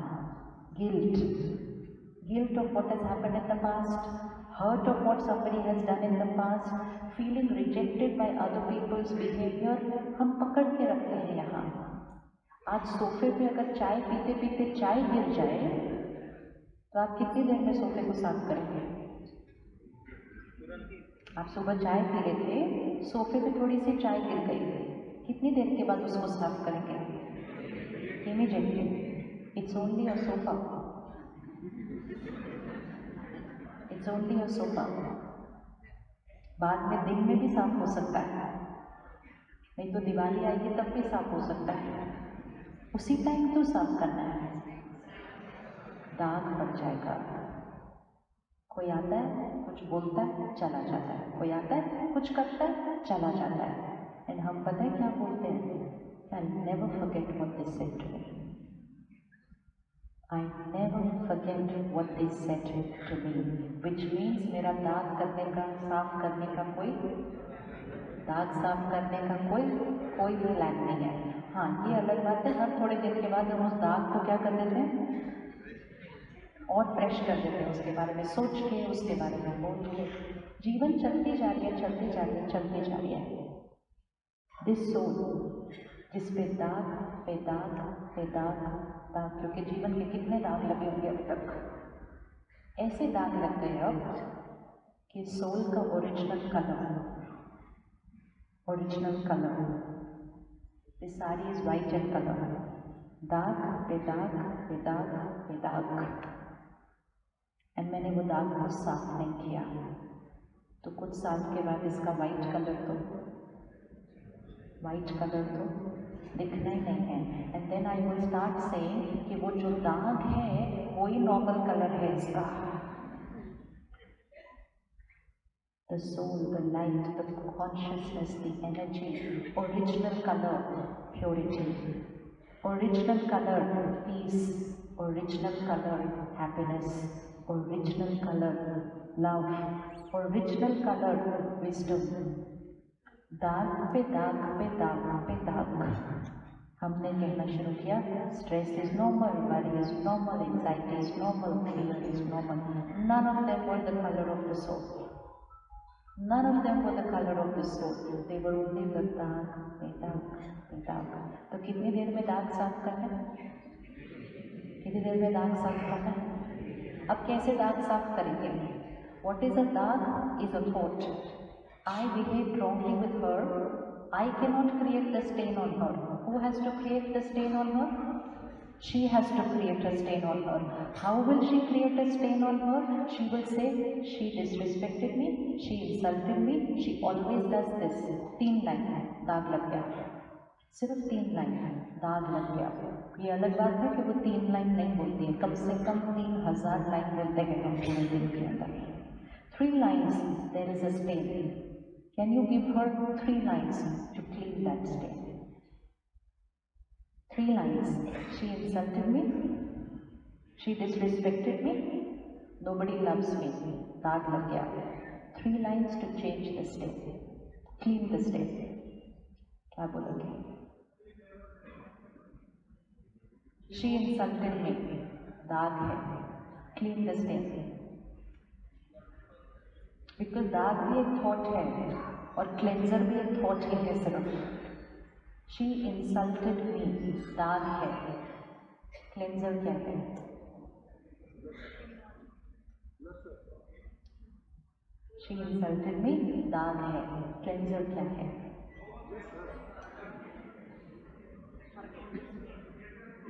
Guilt of what has happened in the past, hurt of what somebody has done in the past, feeling rejected by other people's behavior, हम पकड़ के रखते हैं यहाँ. आज सोफे पे अगर चाय पीते पीते चाय गिर जाए तो आप कितनी देर में सोफे को साफ करेंगे? आप सुबह चाय पी लेते, सोफे पे थोड़ी सी चाय गिर गई, कितनी देर के बाद उसको साफ करेंगे? Immediately. It's only a sofa. It's only a sofa. बाद में दिन में भी साफ हो सकता है, नहीं तो दिवाली आएगी तब भी साफ हो सकता है. उसी टाइम क्यों साफ करना है? दाग पड़ जाएगा। कोई आता है, कुछ बोलता है, चला जाता है, कोई आता है, कुछ करता है, चला जाता है। एंड हम पता है क्या बोलते हैं? I never forget what they said to me. I never forget what they said to me, which means मेरा दाग करने का, साफ करने का कोई, दाग साफ करने का कोई प्लान नहीं है। हाँ, ये अलग बात है, हर थोड़े दिन के बाद हम उस दाग को क्या कर देते हैं, और फ्रेश कर देते हैं, उसके बारे में सोच के, उसके बारे में बोल के। जीवन चलती जा रही है, चलती जा रही है, चलती जा रही है। दिस सोल, जिस पे दाग पे दाग पे दाग दाग, क्योंकि जीवन के कितने दाग लगे होंगे अब तक, ऐसे दाग लग गए अब कि सोल का original colour, this sari is white and colour, दाग पे दाग पे दाग पे दाग। एंड मैंने वो दाग को साफ नहीं किया, तो कुछ साल के बाद इसका वाइट कलर तो दिखना ही नहीं है। And then I will start saying कि वो जो दाग है वही नॉर्मल कलर है इसका। The soul, the light, the consciousness, the energy, original color, purity, original color, peace, original color, happiness, original color, love, original color, wisdom, दाग पे दाग पे दाग पे दाग। हमने कहना शुरू किया, stress is normal, worry is normal, anxiety is normal, fear is normal. None of them were the colour of the soul, none of them were the color of the soul, they were only the दाग पे दाग पे दाग। तो कितनी देर में दाग साफ करना है? कितनी देर में दाग साफ करना है? अब कैसे दाग साफ करेंगे? What is a dog? Is a thought. I behaved wrongly with her. I cannot create the stain on her. Who has to create the stain on her? She has to create a stain on her. How will she create a stain on her? She will say, she disrespected me, she insulted me, she always does this. 3 line दाग लग गया, सिर्फ 3 line दाग लग गया। ये अलग बात है कि वो 3 लाइन नहीं बोलती है, कम से कम 3000 लाइन बोलते हैं हम पूरे दिन के अंदर। 3 lines, there is a stain. Can you give her 3 lines to clean that stain? 3 lines. She insulted me, she disrespected me, nobody loves me, दाग लग गया। 3 lines to change the stain, clean the stain। क्या बोलोगे? She insulted me, दाग है, clean the stain। Because दाग भी एक थॉट है और क्लेंजर भी एक थॉट ही है सिर्फ। शी इंसल्टेड मी, दाग है, क्लेंजर क्या है? शी इंसल्टेड मी, दाग है, क्लेंजर क्या है?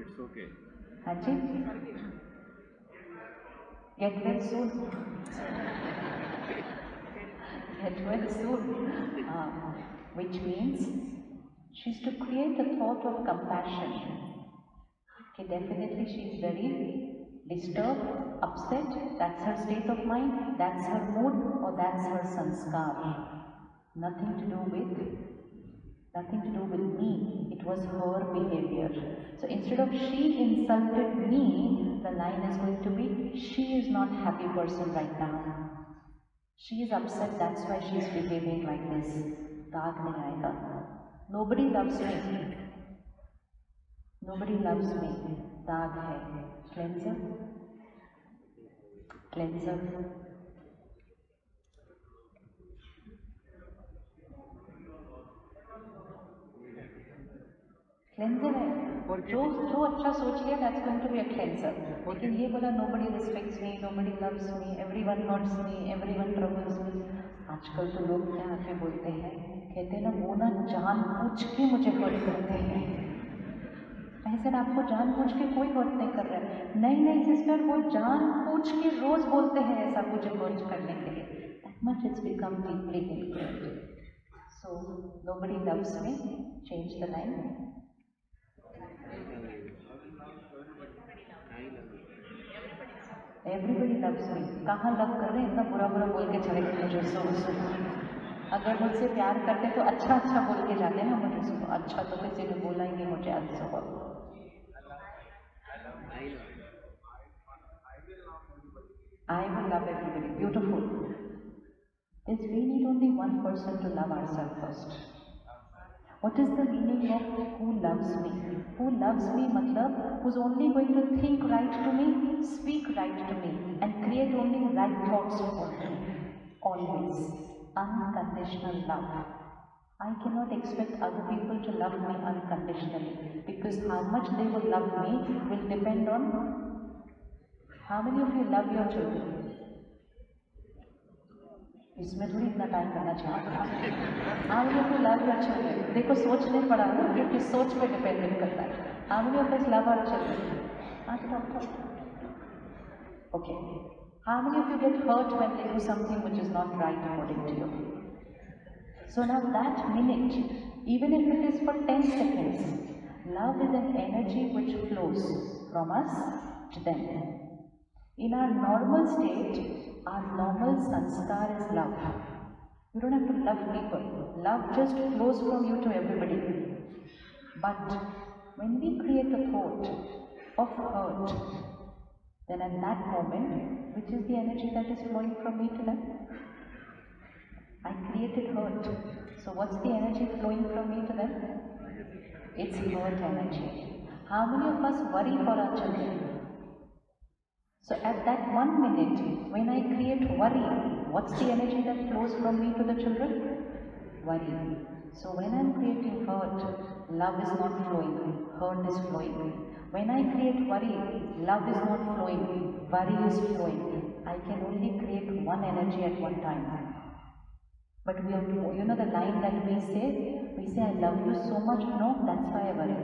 It's okay. हाँ जी, get well soon, get well soon. Which means she's to create a thought of compassion. Okay, definitely she is very disturbed, upset, that's her state of mind, that's her mood, or that's her sanskar. Nothing to do with me, it was her behavior. So instead of she insulted me, the line is going to be, she is not happy person right now, she is upset, that's why she is behaving like this। दाग नहीं आएगा। Nobody loves me, nobody loves me, दाग है, cleanser, cleanser। Cleanser है, जो जो अच्छा सोच लिया that's going to be a cleanser. लेकिन ये बोला nobody respects me, nobody loves me, everyone hurts me, everyone troubles me. आजकल तो लोग क्या आके बोलते हैं, कहते हैं ना, वो ना जानबूझ के मुझे हर्ट करते हैं। ऐसे आपको जानबूझ के कोई हर्ट नहीं कर रहा है। नहीं नहीं सिस्टर, वो जानबूझ के रोज बोलते हैं ऐसा मुझे हर्ट करने के लिए। That much it's become deeply ingrained. So nobody loves me, change the line. Everybody loves me. कहाँ लव कर रहे हैं, इतना बुरा बुरा बोल के चले गए मुझे सुबह सुबह। अगर मुझसे प्यार करते तो अच्छा अच्छा बोल के जाते ना मुझे सुबह। अच्छा तो किसी ने बोला ही नहीं मुझे आज सुबह। I will love everybody. Beautiful. Is we need only one person to love ourselves first. What is the meaning of who loves me? Who loves me matlab who's only going to think right to me, speak right to me, and create only right thoughts for me. Always. Unconditional love. I cannot expect other people to love me unconditionally because how much they will love me will depend on how many of you love your children. इसमें थोड़ी इतना time करना चाहिए। How many of you love your children? देखो सोचने पड़ा ना, क्योंकि सोच पे डिपेंडेंट करता है। How many of us love our children? Okay. How many of you get hurt when they do something which is not right according to you? So now that minute, even if it is for 10 seconds, love is an energy which flows from us to them. In our normal state, our normal sanskar is love. You don't have to love people. Love just flows from you to everybody. But when we create a thought of hurt, then at that moment, which is the energy that is flowing from me to them? I created hurt. So what's the energy flowing from me to them? It's hurt energy. How many of us worry for our children? So at that 1 minute, when I create worry, what's the energy that flows from me to the children? Worry. So when I'm creating hurt, love is not flowing, hurt is flowing. When I create worry, love is not flowing, worry is flowing. I can only create one energy at one time. But we have to, you know the line that we say, I love you so much, no, that's why I worry.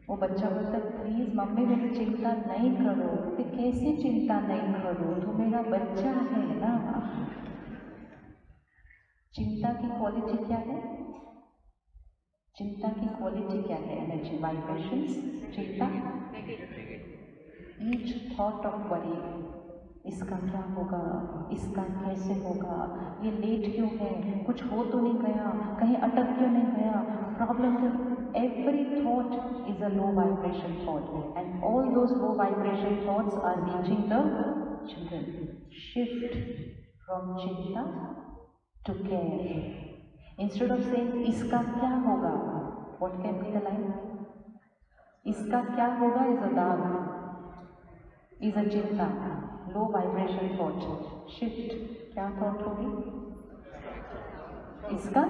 वो बच्चा बोलता please mummy मेरी चिंता नहीं करो। तो कैसे चिंता नहीं करो, तो मेरा बच्चा है ना। चिंता की क्वालिटी क्या है? चिंता की क्वालिटी क्या है? Energy, vibrations. चिंता ईच थॉट ऑफ वरी, इसका क्या होगा, इसका कैसे होगा, ये लेट क्यों है, कुछ हो तो नहीं गया, कहीं अटक क्यों नहीं गया, प्रॉब्लम तो। Every thought is a low vibration thought and all those low vibration thoughts are reaching the children. Shift from chinta to care. Instead of saying इसका क्या होगा, what can be the line? इसका क्या होगा is a daag, is a chinta, low vibration thought. Shift, क्या thought होगी? इसका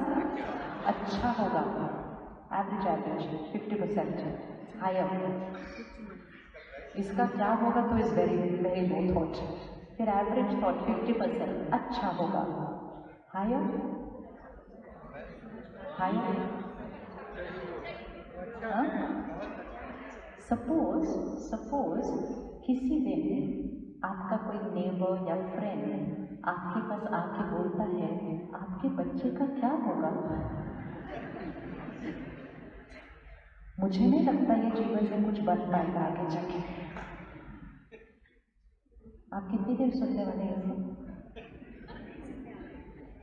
अच्छा होगा, एवरेज एवरेज 50%। हायर, इसका क्या होगा तो is very very low thought. फिर एवरेज थॉट 50%, अच्छा होगा। Higher, higher. सपोज सपोज किसी दिन आपका कोई नेबर या फ्रेंड आपके पास आके बोलता है आपके बच्चे का क्या होगा? मुझे नहीं लगता ये जीवन में कुछ बन पाएगा आगे जाके। आप कितनी देर सुनने वाले हैं सब?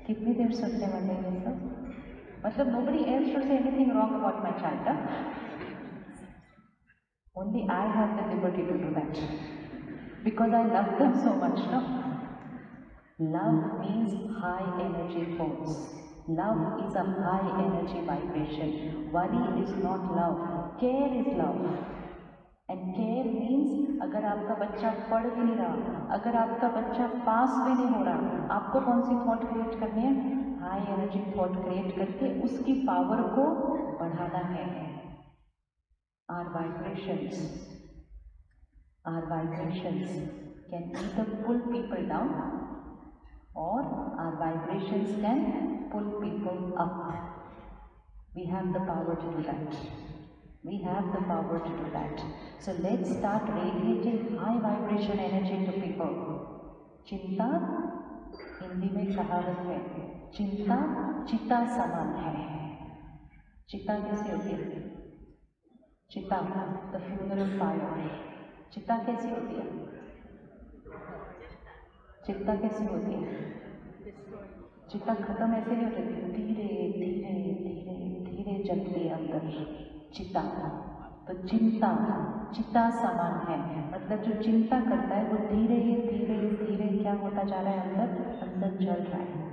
कितनी देर सुनने वाले हैं सब? मतलब nobody else should say anything wrong about my child, huh? Only I have the liberty to do that because I love them so much, no? Love means high energy thoughts. Love is a high energy vibration. Worry is not love. Care is love. And care means अगर आपका बच्चा पढ़ भी नहीं रहा, अगर आपका बच्चा पास भी नहीं हो रहा, आपको कौन सी थॉट क्रिएट करनी है? हाई एनर्जी थॉट क्रिएट करके उसकी पावर को बढ़ाना है। Our vibrations can either pull people down or our vibrations can pull people up. We have the power to do that. We have the power to do that. So let's start radiating high vibration energy to people. चिंता, हिंदी में कहावत है, चिंता चिता समान है। चिता कैसे होती है? चिता, the funeral fire. चिता कैसी होती है? चिता कैसी होती है? चिता खत्म ऐसे नहीं होती, धीरे धीरे धीरे धीरे जलती है अंदर चिता। तो चिंता चिता समान है, मतलब जो चिंता करता है वो धीरे धीरे धीरे क्या होता जा रहा है, अंदर अंदर जल रहा है।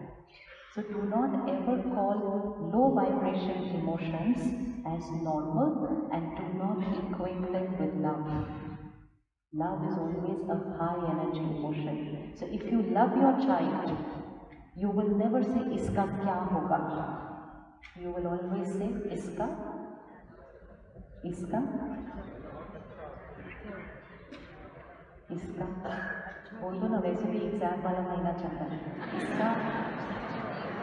So do not ever call low vibration emotions as normal and do not equate them with love. Love is always a high energy emotion. So if you love your child, you will never say iska kya hoga. You will always say iska, iska, iska. बोल दो ना, वैसे भी exam वाला महीना चल रहा है। इसका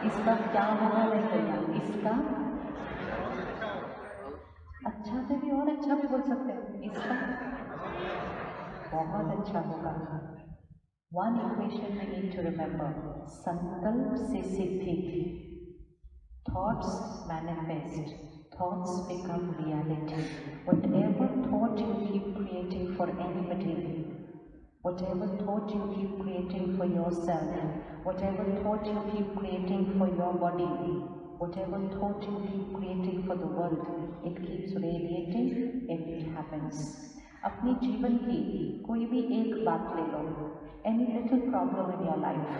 इसका क्या होगा नहीं बोलना, इसका अच्छा से भी और अच्छा भी बोल सकते हैं, इसका बहुत अच्छा होगा। One equation we need to remember: संकल्प से सिद्धि। Thoughts manifest, thoughts become reality. Whatever thought you keep creating for anybody, whatever thought you keep creating for yourself, whatever thought you keep creating for your body, whatever thought you keep creating for the world, it keeps radiating and it happens. अपने जीवन की कोई भी एक बात ले लो, any little problem in your life,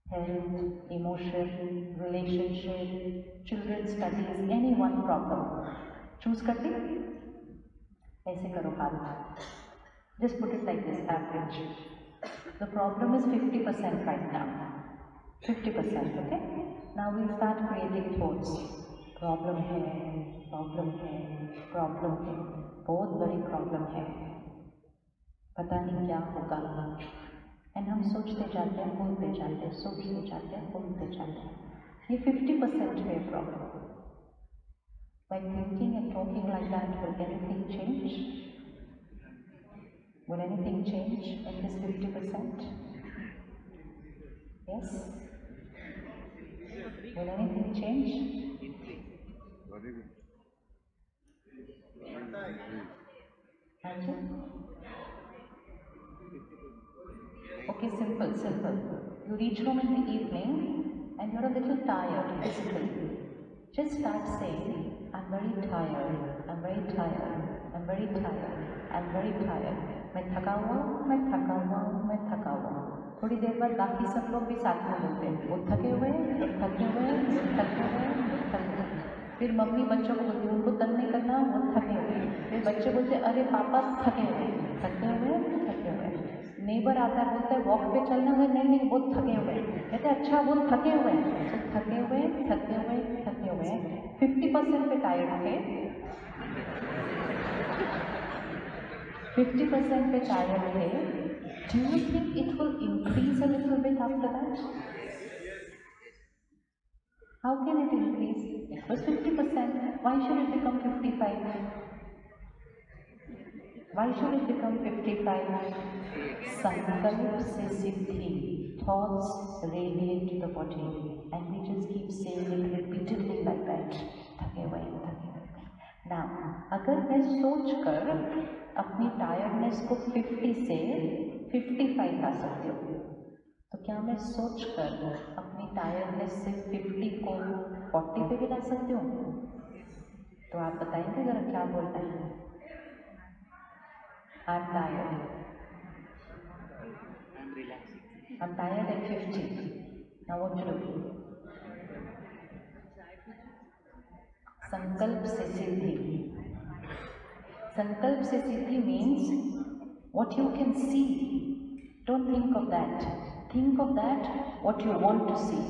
health, emotion, relationship, children's studies, any one problem, choose करके ऐसे करो हाथ, just put it like this, average. The problem is 50% right now. 50%, okay? Now we'll start creating thoughts. Problem है, problem है, problem है, बहुत बड़ी problem है, पता नहीं क्या होगा। एंड हम सोचते जाते हैं, बोलते जाते हैं, सोचते जाते हैं, बोलते जाते हैं। ये 50% है problem. By thinking and talking like that, will anything change? Will anything change in this 50%? Yes? Will anything change? Answer? Okay, simple, simple. You reach home in the evening and you're a little tired physically. Just start saying, I'm very tired, I'm very tired, I'm very tired, I'm very tired. मैं थका हुआ हूँ, मैं थका हुआ हूँ, मैं थका हुआ हूँ। थोड़ी देर बाद बाकी सब लोग भी साथ में बोलते हैं, वो थके हुए हैं, वो थके हुए हैं, वो थके हुए हैं, वो थके हुए हैं। फिर मम्मी बच्चों को बोलती है, उनको तंग नहीं करना, वो थके हुए हैं। फिर बच्चे बोलते हैं, अरे पापा थके हुए हैं, थके हुए हैं, थके हुए हैं। नेबर आता है, बोलता है वॉक पे चलना है, नहीं नहीं वो थके हुए हैं। कहते हैं अच्छा वो थके हुए हैं, तो थके हुए, थके हुए, थके हुए हैं। 50% पे टायर्ड थे, 50% पे टायर्ड थे। Do you think it will increase a little bit after that? How can it increase? It was 50%. Why should it become 55? Why should it become 55? Sankalp se siddhi. Thoughts radiate the body, and we just keep saying it repeatedly like that. थके हुए, थके हुए। Now, अगर मैं सोच कर अपनी tiredness को 50 से 55 ला सकती हूँ, तो क्या मैं सोच कर अपनी टायर्डनेस से 50 को 40 पे भी ला सकती हूँ? तो आप बताएंगे जरा क्या बोलना है? I'm tired. I'm tired at 50. Now what to do? संकल्प से सिद्धि. संकल्प से सिद्धि means what you can see. Don't think of that. Think of that what you want to see.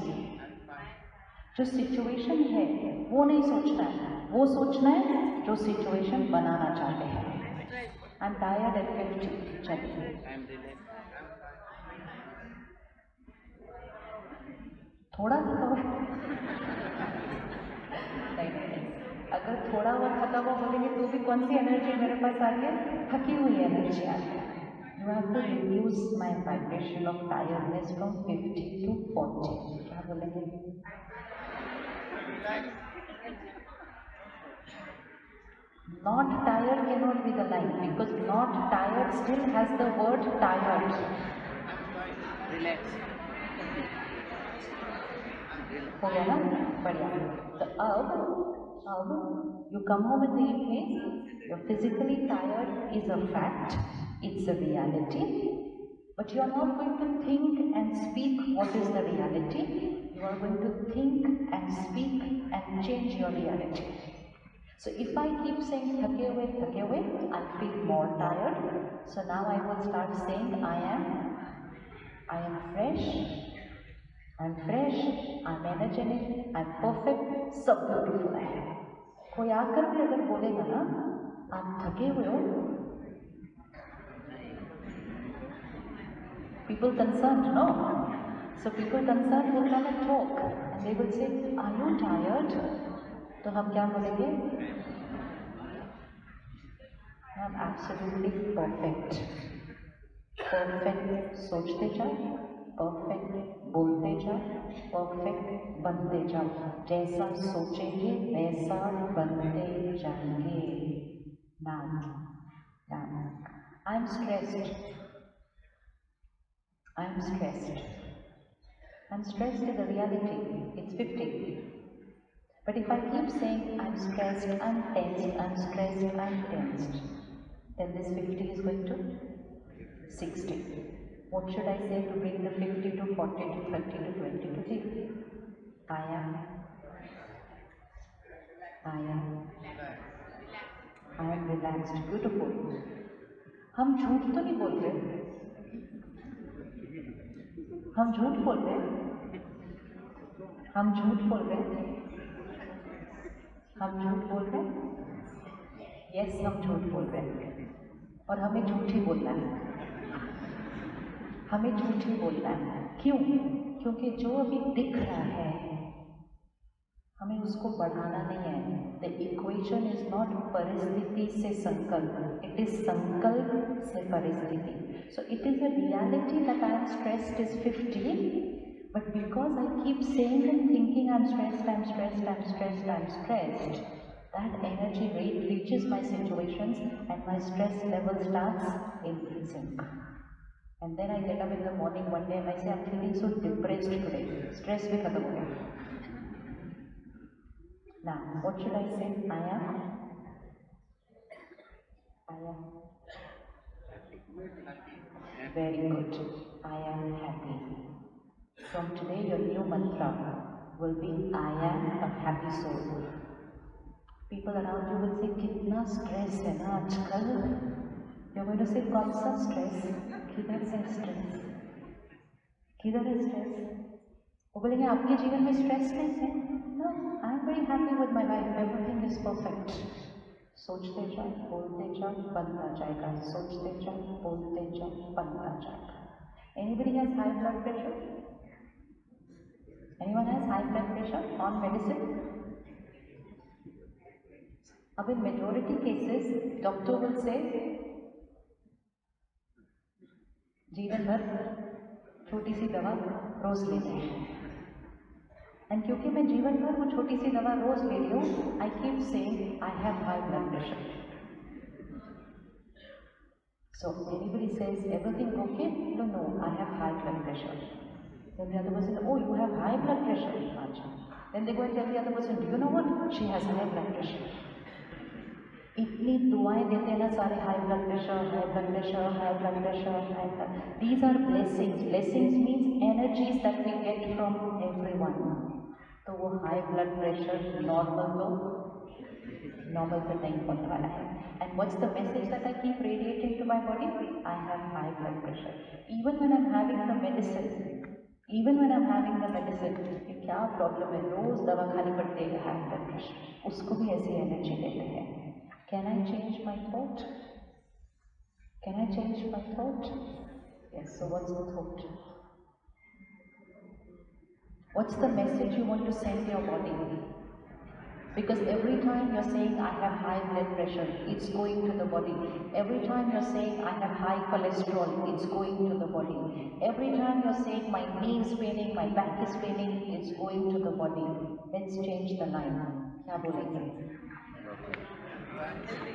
जो सिचुएशन है वो नहीं सोचना है, वो सोचना है जो सिचुएशन बनाना चाहते हैं. I'm tired at 50. चलिए. थोड़ा थका हुआ नहीं, अगर थोड़ा हुआ थका हुआ बोलेंगे तो भी कौन सी एनर्जी मेरे पास आ रही है? थकी हुई एनर्जी आ रही है. You have to reduce my vibration of tiredness from 50 to 40. क्या बोलेंगे? Not tired cannot be the line because not tired still has the word tired. Relax. हो गया ना? बढ़िया. तो अब you come home in the evening, you're physically tired is a fact, it's a reality, but you are not going to think and speak what is the reality. You are going to think and speak and change your reality. So if I keep saying thake हुए, I feel more tired. So now I will start saying I am fresh, I'm energetic, I'm perfect, सब beautiful है. कोई आकर भी अगर बोलेगा ना, आप थके हुए हो, people concerned, no? So people concerned will come and talk and they will say, are you tired? तो हम क्या बोलेंगे? I'm absolutely perfect. परफेक्ट सोचते जाओ, परफेक्ट बोलते जाओ, परफेक्ट बनते जाओ. जैसा सोचेंगे वैसा बनते जाएंगे. Now, I'm stressed. I'm stressed. I'm stressed is a reality. It's 50. But if I keep saying I'm stressed, I'm tensed, I'm stressed, I'm tensed, then this 50 is going to 60. What should I say to bring the 50 to 40 to 30 to 20 to 0? I am, I am, I am relaxed. Beautiful. हम झूठ तो नहीं बोल रहे. हम झूठ बोल रहे. हम झूठ बोल रहे. हम झूठ बोल रहे. यस, हम झूठ बोल रहे. और हमें झूठ ही बोलना है. हमें झूठ ही बोलना है. क्यों? क्योंकि जो अभी दिख रहा है हमें उसको बढ़ाना नहीं है. द इक्वेशन इज नॉट परिस्थिति से संकल्प, इट इज संकल्प से परिस्थिति. So it is a reality that I am stressed is 50, but because I keep saying and thinking I am stressed, I am stressed, I am stressed, I am stressed, that energy rate reaches my situations and my stress level starts increasing. And then I get up in the morning one day and I say, I'm feeling so depressed today. Stress bhi khatam ho gaya. Now, what should I say? I am very good. I am happy. From today, your new mantra will be, I am a happy soul. People around you will say, कितना stress है ना आजकल. You're going to say, कौन सा stress? किधर है stress? किधर है stress? वो बोलेंगे आपके जीवन में stress नहीं है. No, I am very happy with my life. Everything is perfect. सोचते जाओ, बोलते जाओ, बनता जाएगा. सोचते जाओ, बोलते जाओ, बनता जाएगा. Anybody has high blood pressure? Anyone has high blood pressure on medicine? अब in majority cases, doctor will say, जीवन भर छोटी सी दवा रोज लेते हैं. एंड क्योंकि मैं जीवन भर वो छोटी सी दवा रोज ले रही हूँ, I keep saying I have high blood pressure. So anybody says everything okay? No, no, I have high blood pressure. Then the other person, oh, you have high blood pressure. Achha. Then they go and tell the other person, do you know what? She has high blood pressure. इतनी दुआएं देते हैं ना सारे, high blood pressure, high blood pressure, high blood pressure, high blood. These are blessings. Blessings means energies that we get from everyone. तो वो high blood pressure normal तो नहीं होने वाला है. And what's the message that I keep radiating to my body? I have high blood pressure. Even when I am having the medicine, कि क्या problem है, रोज दवा खानी पड़ती है हाई ब्लड प्रेशर, उसको भी ऐसी एनर्जी देते हैं. Can I change my thought? Can I change my thought? Yes, so what's the thought? What's the message you want to send your body? Because every time you're saying, I have high blood pressure, it's going to the body. Every time you're saying, I have high cholesterol, it's going to the body. Every time you're saying, my knee is paining, my back is paining, it's going to the body. Let's change the line. क्या बोलेंगे? healthy.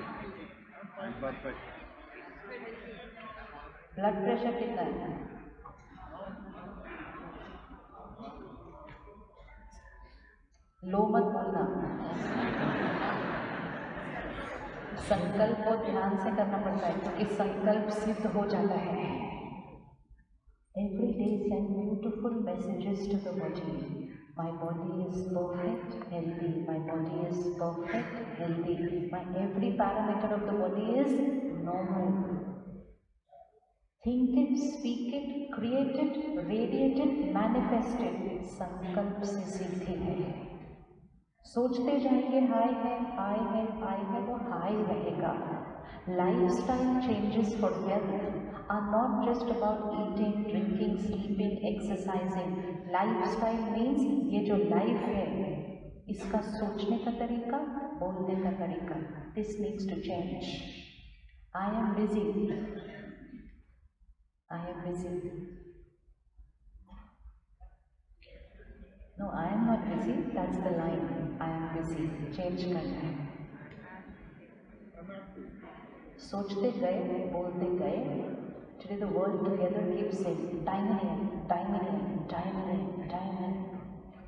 Blood pressure कितना है? लो मत बोलना। संकल्प को ध्यान से करना पड़ता है क्योंकि संकल्प सिद्ध हो जाता है। Every day send beautiful messages to the body. My body is perfect, healthy. My body is perfect, healthy. My every parameter of the body is normal. Think it, speak it, create it, radiate it, manifest it. संकल्प से सिद्धि है। सोचते जाएंगे high है, high है, high है, वो high रहेगा। Lifestyle changes for health are not just about eating, drinking, sleeping, exercising. Lifestyle means ये जो life है, इसका सोचने का तरीका, बोलने का तरीका. This needs to change. I am busy. I am busy. No, I am not busy. That's the line. I am busy. Change करना है. सोचते गए, बोलते गए. Today the world together keeps saying time नहीं है, time नहीं है, time नहीं है, time नहीं है.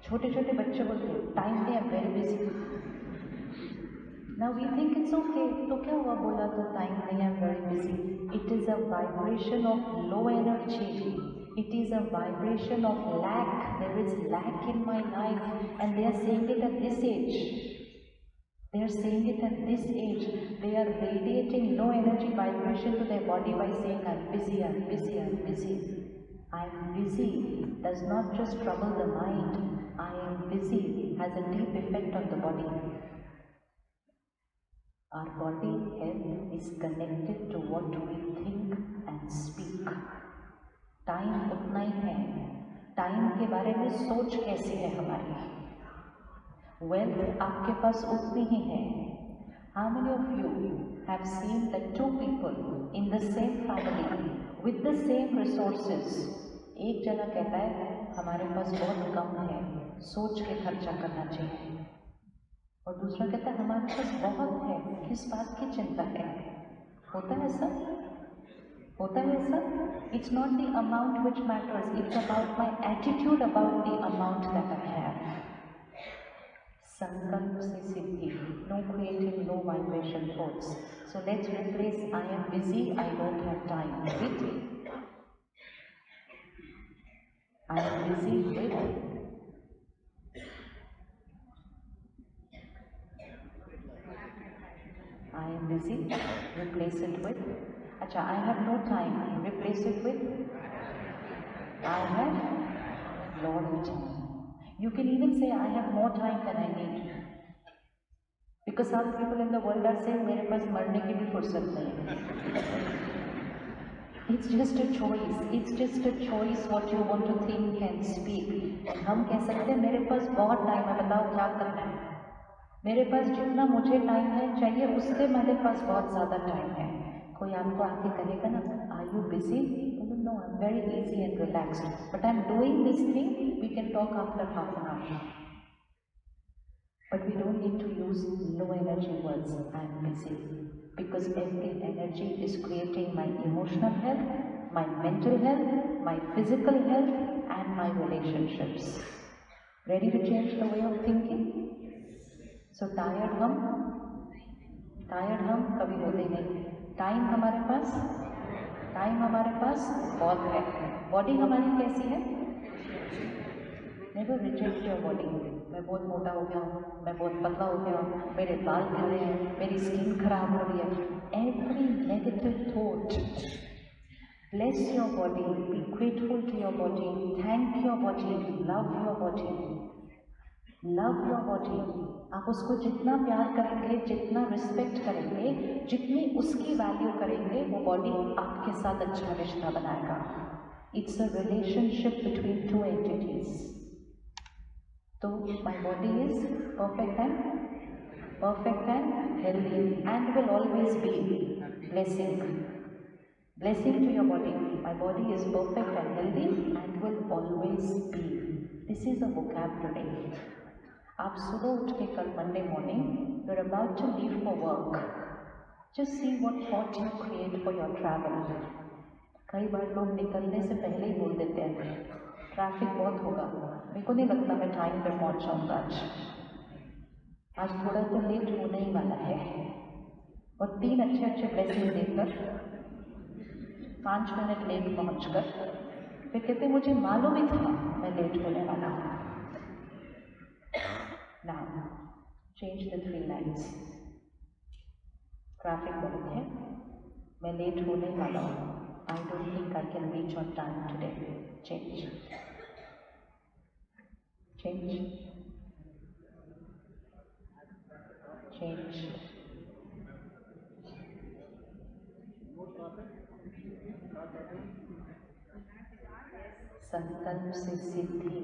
छोटे छोटे बच्चे बोलते हैं time नहीं है, very busy. Now we think it's okay. तो क्या हुआ बोला तो time नहीं है, very busy. It is a vibration of low energy. It is a vibration of lack. There is lack in my life, and they are saying it at this age. They are saying it at this age. They are radiating low energy vibration to their body by saying, I'm busy, I'm busy, I'm busy. I'm busy does not just trouble the mind. I am busy has a deep effect on the body. Our body health is connected to what we think and speak. Time उतना ही है. Time के बारे में सोच कैसी है हमारी. Wealth आपके पास उतनी ही है. How many of you have seen that two people in the same family with the same resources, एक जना कहता है हमारे पास बहुत कम है, सोच के खर्चा करना चाहिए, और दूसरा कहता है हमारे पास बहुत है, किस बात की चिंता है. होता है ऐसा? होता है ऐसा? It's not the amount which matters, it's about my attitude about the amount that I have. संकल्प से सिद्धि. No creating low vibration thoughts. So let's replace I am busy, I don't have time with I am busy with I am busy. Replace it with अच्छा I have no time. Replace it with I have lot of time. You can even say I have more time than I need. Because some people in the world are saying मेरे पास मरने की भी फुर्सत नहीं है. It's just a choice. It's just a choice what you want to think and speak. हम कह सकते हैं मेरे पास बहुत टाइम है, बताओ क्या करना है. मेरे पास जितना मुझे टाइम है चाहिए उससे मेरे पास बहुत ज़्यादा टाइम है. कोई आपको आके कहेगा ना are you busy? No, I am very easy and relaxed, but I am doing this thing. We can talk after half an hour. But we don't need to use low energy words, I am busy. Because every energy is creating my emotional health, my mental health, my physical health, and my relationships. Ready to change the way of thinking? So tired हम कभी होते नहीं. Time हमारे पास बहुत है. Body हमारी कैसी है? Never reject your body. मैं बहुत मोटा हो गया हूँ, मैं बहुत पतला हो गया हूँ, मेरे बाल गिर रहे हैं, मेरी स्किन खराब हो रही है. Every negative thought. Bless your body, be grateful to your body, thank your body, love your body. Love your body. आप उसको जितना प्यार करेंगे, जितना रिस्पेक्ट करेंगे, जितनी उसकी वैल्यू करेंगे, वो बॉडी आपके साथ अच्छा रिश्ता बनाएगा. It's a relationship between two entities. So my body is perfect and healthy and will always be. Blessing to your body. My body is perfect and healthy and will always be. This is a vocabulary. आप सुबह उठ के कल Monday morning you're about to leave for work. Just see what thoughts you create for your travel. कई बार लोग निकलने से पहले ही बोल देते हैं ट्रैफिक बहुत होगा, मेरे को नहीं लगता मैं टाइम पे पहुंच जाऊंगा आज थोड़ा तो लेट होने ही वाला है। और 3 अच्छे अच्छे ब्लेसिंग देकर 5 मिनट लेट पहुंचकर फिर कहते मुझे मालूम ही था मैं लेट होने वाला हूँ। Now, change the 3 lines. Traffic बहुत है, मैं लेट होने वाला हूँ। I don't think I can reach on time today. Change. Change. Change. Sankalp se siddhi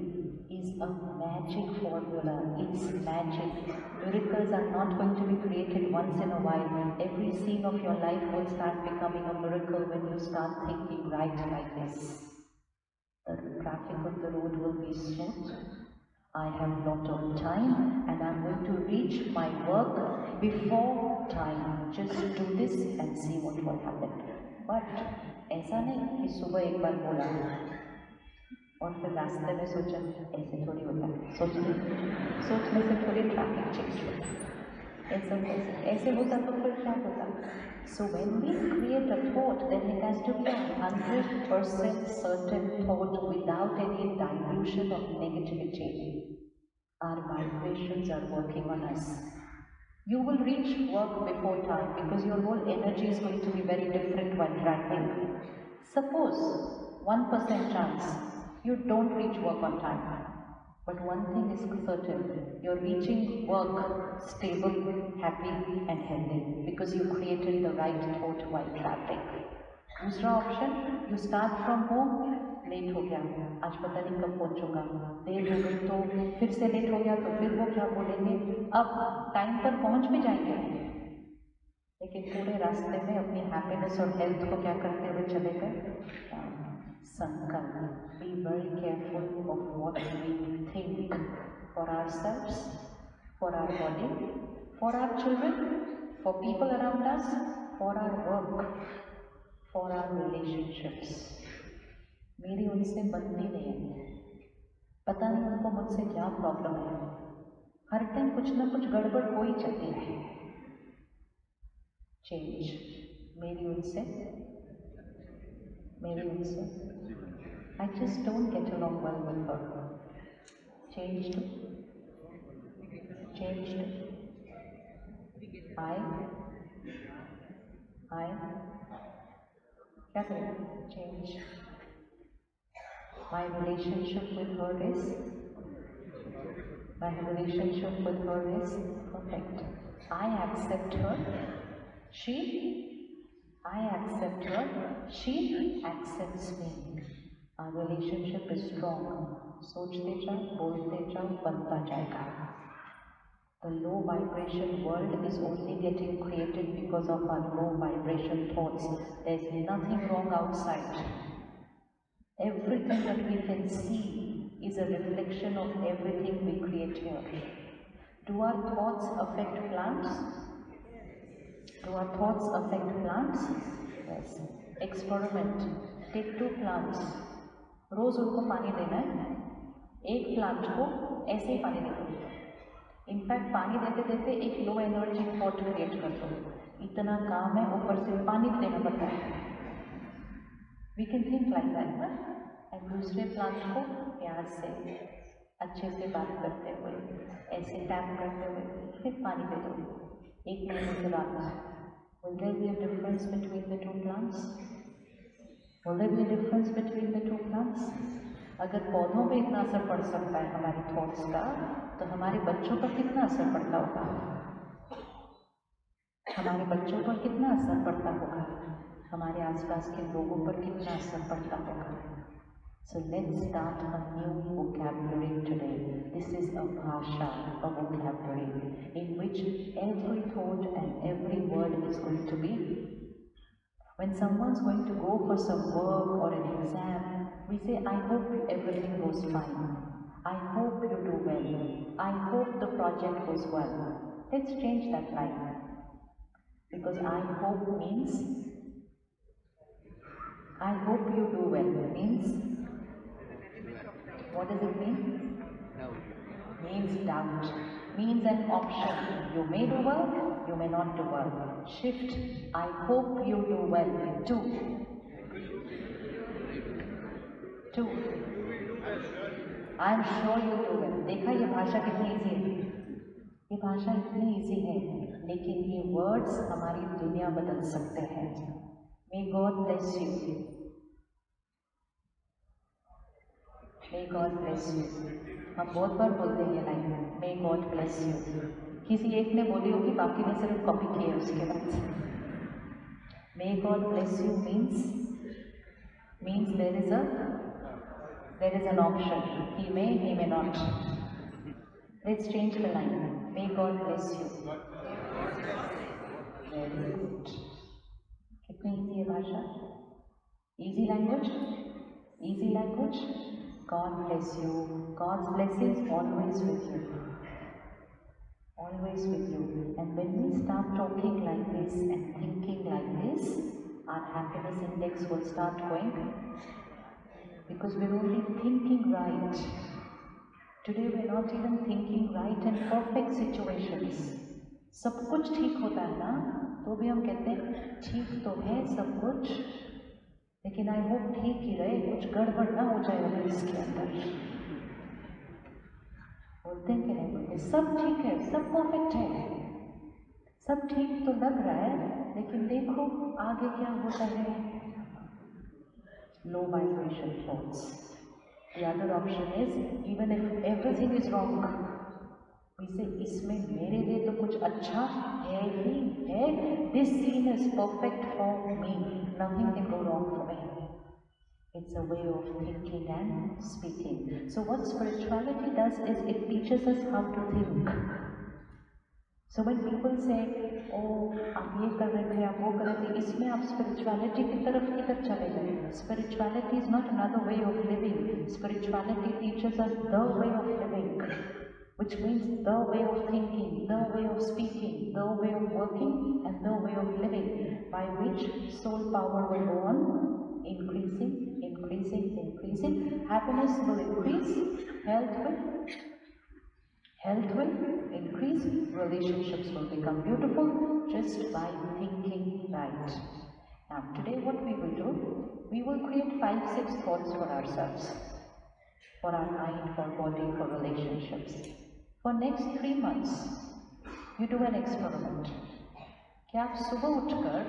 is a magic formula. It's magic. Miracles are not going to be created once in a while. Every scene of your life will start becoming a miracle when you start thinking right like this. The traffic on the road will be smooth. I have lot of time and I'm going to reach my work before time. Just do this and see what will happen. But ऐसा नहीं कि सुबह एक बार बोला और फिर रास्ते में सोचा ऐसे थोड़ी होता है, सोचने से थोड़ी ट्रैफिक चेंज होता है, ऐसा कैसे ऐसे होता तो फिर क्या होता। So when we create a thought, then it has to be 100% certain thought without any dilution of negativity. Our vibrations are working on us. You will reach work before time because your whole energy is going to be very different while traveling. Suppose 1% chance you don't reach work on time. But one thing is certain, you're reaching work stable, happy and healthy because you created the right thought while traveling. दूसरा option, you start from home, लेट हो गया, आज पता नहीं कब पहुंचूंगा, देर हो गई तो फिर से लेट हो गया तो फिर वो क्या बोलेंगे, अब टाइम पर पहुंच भी जाएंगे लेकिन पूरे रास्ते में अपनी हैप्पीनेस और हेल्थ को क्या करते हुए चले गए। संकल्प, be very careful of what we think for ourselves, for our body, for our children, for people around us, for our work, for our relationships. मेरी उनसे बनती नहीं है, पता नहीं उनको मुझसे क्या प्रॉब्लम है, हर टाइम कुछ ना कुछ गड़बड़ हो ही जाती है। चेंज, मेरी उनसे I just don't get along well with her. Change to I क्या करें, change my relationship with her is perfect. I accept her, she I accept her, she accepts me. Our relationship is strong. सोचते जाओ, बोलते जाओ, बनता जाएगा। The low vibration world is only getting created because of our low vibration thoughts. There's nothing wrong outside. Everything that we can see is a reflection of everything we create here. Do our thoughts affect plants? Yes. Experiment. Take 2 plants. रोज उनको पानी देना है, एक plant को ऐसे ही पानी दे दो। In fact पानी देते देते एक लो एनर्जी थॉट क्रिएट कर दो, इतना काम है ऊपर से पानी भी देना पड़ता है। We can think like that ना। एंड दूसरे प्लांट को प्यार से अच्छे से बात करते हुए ऐसे टैप करते हुए फिर पानी दे दो, 1 महीने के बाद will there be a difference between the 2 plants? Will there be a difference between the 2 plants? अगर पौधों पे इतना असर पड़ सकता है हमारे थॉट्स का, तो हमारे बच्चों पर कितना असर पड़ता होगा, हमारे बच्चों पर कितना असर पड़ता होगा, हमारे आसपास के लोगों पर कितना असर पड़ता होगा। So let's start a new vocabulary today. This is a bhasha, a vocabulary, in which every thought and every word is going to be. When someone's going to go for some work or an exam, we say, I hope everything goes fine. I hope you do well. I hope the project goes well. Let's change that line. Because I hope means I hope you do well. Means what does it mean? Means doubt. Means an option. You may do well, you may not do well. Shift. I hope you do well. To. I am sure you do well. देखा ये भाषा कितनी easy है, ये भाषा इतनी easy है, लेकिन ये वर्ड्स हमारी दुनिया बदल सकते हैं। May God bless you, may God bless you. हम बहुत बार बोलते हैं ये line, may God bless you. किसी एक ने बोली होगी, बाकी ने सिर्फ कॉपी की है उसके बाद। May God bless you means there is an option. He may not. Let's change the line. May God bless you. Very good. कितनी easy है भाषा? Easy language? Easy language? God bless you. God's blessings always with you. Always with you. And when we start talking like this and thinking like this, our happiness index will start going. Because we're only thinking right. Today we're not even thinking right in perfect situations. सब कुछ ठीक होता है ना, तो भी हम कहते हैं ठीक तो है सब कुछ, लेकिन आई होप ठीक ही रहे, कुछ गड़बड़ ना हो जाए अगर इसके अंदर। बोलते हैं कि नहीं बोलते, सब ठीक है, सब परफेक्ट है, सब ठीक तो लग रहा है, लेकिन देखो आगे क्या होता है। Low vibration thoughts. The other option is, even if everything is wrong, we say इसमें मेरे लिए तो कुछ अच्छा है ही है, this scene is perfect for me, nothing can go wrong for me. It's a way of thinking and speaking. So what spirituality does is it teaches us how to think. So when people say, oh आप ये कर रहे थे, आप वो कर रहे थे, इसमें आप spirituality की तरफ किधर चले गए? Spirituality is not another way of living. Spirituality teaches us the way of living, which means the way of thinking, the way of speaking, the way of working, and the way of living, by which soul power will go on increasing, increasing, increasing. Happiness will increase, health will increase, relationships will become beautiful just by thinking right. Now today what we will do, we will create 5-6 thoughts for ourselves, for our mind, for body, for relationships. For next 3 months, you do an experiment. कि आप सुबह उठकर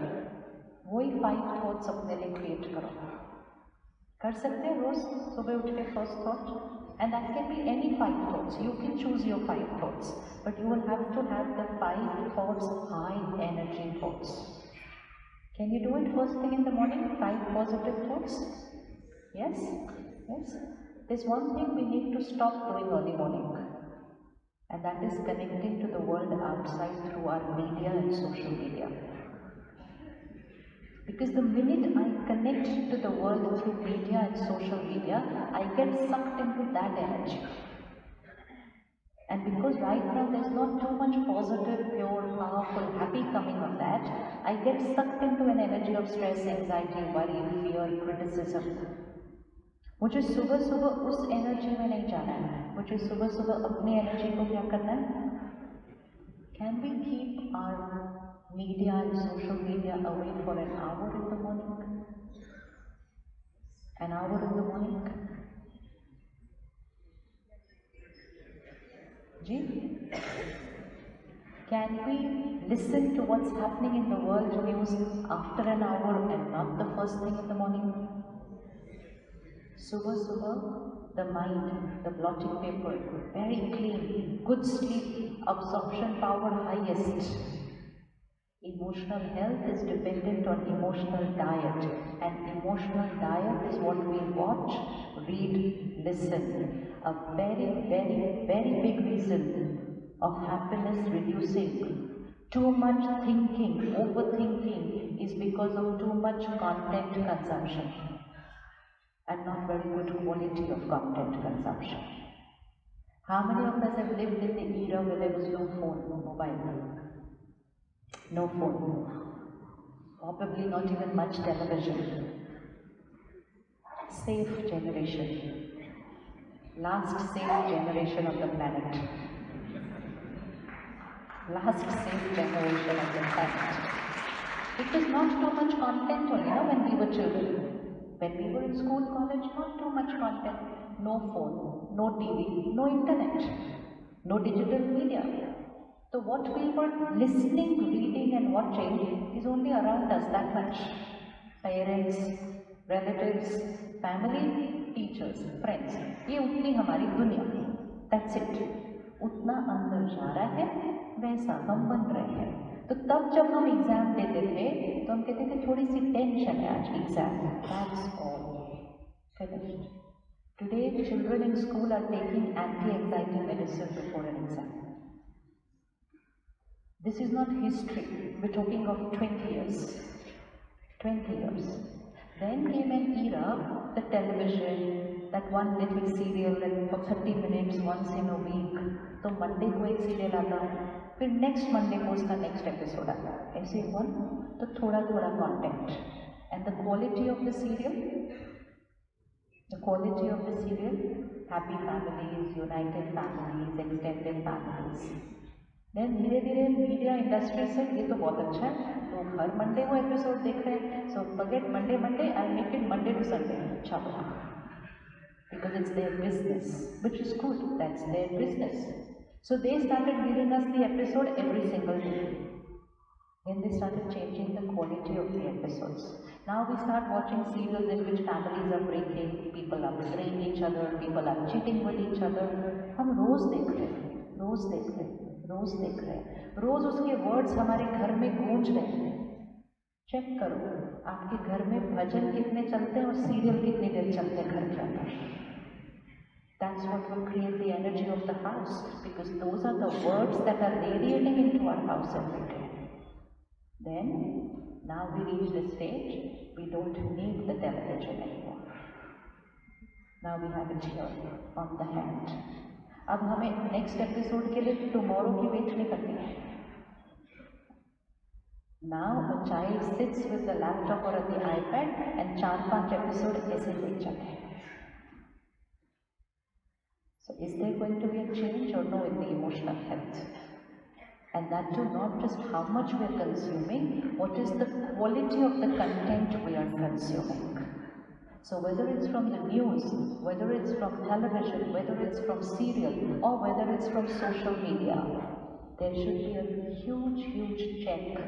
वही 5 thoughts अपने लिए create करो। कर सकते हैं रोज सुबह उठ के first thought, and that can be any 5 thoughts. You can choose your 5 thoughts, but you will have to have the 5 thoughts high energy thoughts. Can you do it first thing in the morning? 5 positive thoughts? Yes? Yes? There's one thing we need to stop doing early morning, and that is connecting to the world outside through our media and social media. Because the minute I connect to the world through media and social media, I get sucked into that energy. And because right now there's not too much positive, pure, powerful, happy coming of that, I get sucked into an energy of stress, anxiety, worry, fear, criticism. मुझे सुबह सुबह उस energy में नहीं जाना है, मुझे सुबह सुबह अपनी एनर्जी को क्या करना है? Can we keep our media and social media away for an hour in the morning? An hour in the morning? Ji? Can we listen to what's happening in the world news after an hour and not the first thing in the morning? Subah subah, the mind, the blotting paper, very clean, good sleep, absorption power highest. Emotional health is dependent on emotional diet, and emotional diet is what we watch, read, listen. A very, very, very big reason of happiness reducing. Too much thinking, overthinking is because of too much content consumption and not very good quality of content consumption. How many of us have lived in the era where there was no phone, no mobile, no phone, probably not even much television? Safe generation, last safe generation of the planet, last safe generation of the planet. It was not too much content only, when we were children. When we were in school, college, not too much content. No phone, no TV, no internet, no digital media. So what we were listening, reading and watching is only around us, that much. Parents, relatives, family, teachers, friends. ये उतनी हमारी दुनिया. That's it. उतना अंदर जा रहा है, वैसा हम बन रहे हैं. तो तब जब हम एग्जाम देते थे तो हम कहते थे थोड़ी सी टेंशन है आज exam. That's all. Finished. Today children in school are taking anti-anxiety medicine before an exam. This is not history. We're talking of 20 years. 20 years. Then came an era, the television, that one little serial that for 30 minutes once in a week. तो Monday को एक serial आता, फिर next Monday को उसका next episode आता. ऐसे one तो थोड़ा थोड़ा content. And the quality of the serial, the quality of the serial, happy families, united families, extended families. Then धीरे धीरे मीडिया इंडस्ट्री से ये तो बहुत अच्छा है, लोग हर मंडे वो एपिसोड देख रहे हैं. So forget Monday Monday, I make it Monday to Sunday. अच्छा बोला, because it's their business, which is good. That's their business. So they started giving us the episode every single day. Then they started changing the quality of the episodes. Now we start watching serials in which families are breaking, people are betraying each other, people are cheating with each other. हम रोज देख रहे हैं, रोज देख रहे हैं, रोज देख रहे हैं, रोज उसके वर्ड्स हमारे घर में गूंज रहे हैं. चेक करो आपके घर में भजन कितने चलते हैं और सीरियल कितनी देर चलते हैं घर के अंदर. That's what will create the energy of the house, because those are the words that are radiating into our house every day. Then, now we reach the stage, we don't need the television anymore. Now we have it here on the hand. अब हमें next episode के लिए tomorrow की wait नहीं करनी है. Now a child sits with the laptop or the iPad and 4-5 episode ऐसे देख जाते हैं. So is there going to be a change or no in the emotional health? And that too, not just how much we are consuming, what is the quality of the content we are consuming. So whether it's from the news, whether it's from television, whether it's from serial, or whether it's from social media, there should be a huge check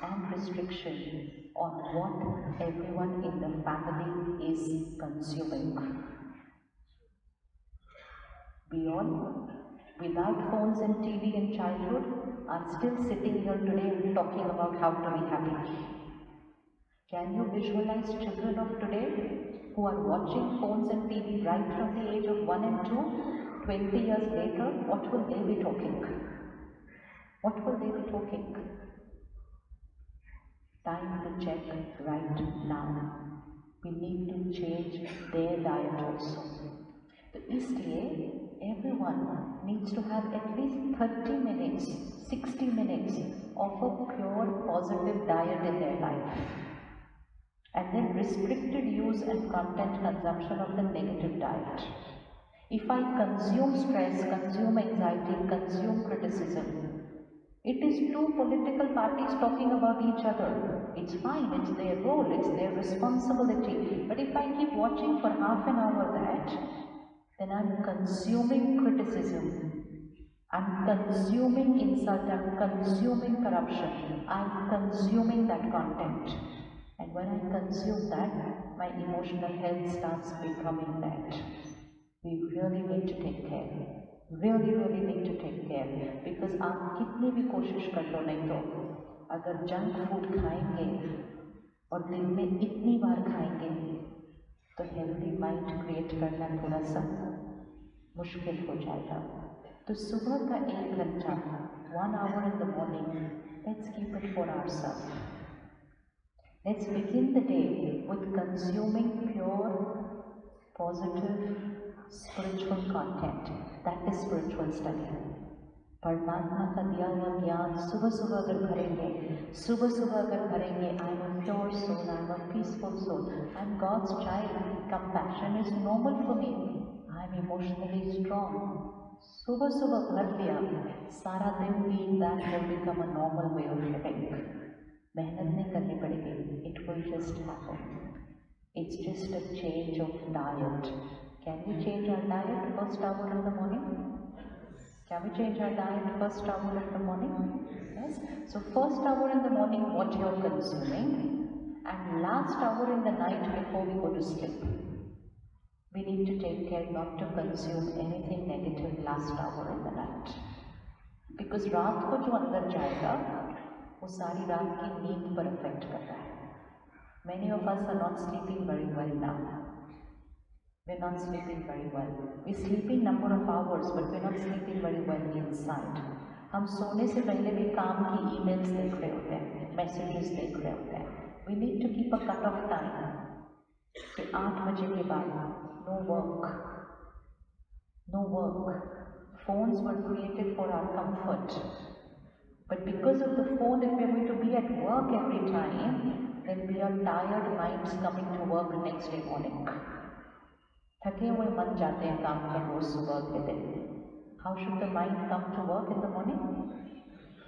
and restriction on what everyone in the family is consuming. We all, without phones and TV in childhood, are still sitting here today and talking about how to be happy. Can you visualize children of today who are watching phones and TV right from the age of 1 and 2? 20 years later, what will they be talking? What will they be talking? Time to check right now. We need to change their diet also. तो इसलिए everyone needs to have at least 30 minutes, 60 minutes of a pure positive diet in their life. And then restricted use and content consumption of the negative diet. If I consume stress, consume anxiety, consume criticism, it is two political parties talking about each other. It's fine, it's their role, it's their responsibility. But if I keep watching for half an hour that, then I'm consuming criticism, I'm consuming insult, I'm consuming corruption, I'm consuming that content. And when I consume that, my emotional health starts becoming that. We really need to take care. Really need to take care. Because आप कितनी भी कोशिश कर लो नहीं तो, अगर junk food खाएंगे और दिन में इतनी बार खाएंगे, तो हेल्दी माइंड क्रिएट करना थोड़ा सा मुश्किल हो जाएगा. तो सुबह का 1 घंटा, 1 hour in the morning, let's keep it for ourselves. Let's begin the day with consuming pure, positive, spiritual content. That is spiritual study. परमात्मा का दिया हुआ ज्ञान सुबह सुबह अगर भरेंगे, सुबह सुबह अगर भरेंगे, I am a pure soul, I am a peaceful soul, I am God's child, compassion is normal for me, I am emotionally strong. सुबह सुबह भर लिया, सारा दिन being that will become a normal way of living. मेहनत नहीं करनी पड़ेगी, it will just happen. It's just a change of diet. Can we change our diet first hour in the morning? Can we change our diet first hour in the morning? Yes. So first hour in the morning, what you are consuming, and last hour in the night before we go to sleep. We need to take care not to consume anything negative last hour in the night. Because रात को जो अंदर जाएगा, वो सारी रात की नींद पर अफेक्ट कर रहा है. Many of us are not sleeping very well now. We're not sleeping very well. We're sleeping number of hours, but we're not sleeping very well inside. हम सोने से पहले भी काम की emails देख रहे होते हैं, messages देख रहे होते हैं. We need to keep a cut off time. कि 8 बजे के बाद no work, no work. Phones were created for our comfort. But because of the phone, if we are going to be at work every time, then we are tired minds coming to work next day morning. थके हुए मन जाते हैं काम पर रोज सुबह के दिन. How should the mind come to work in the morning?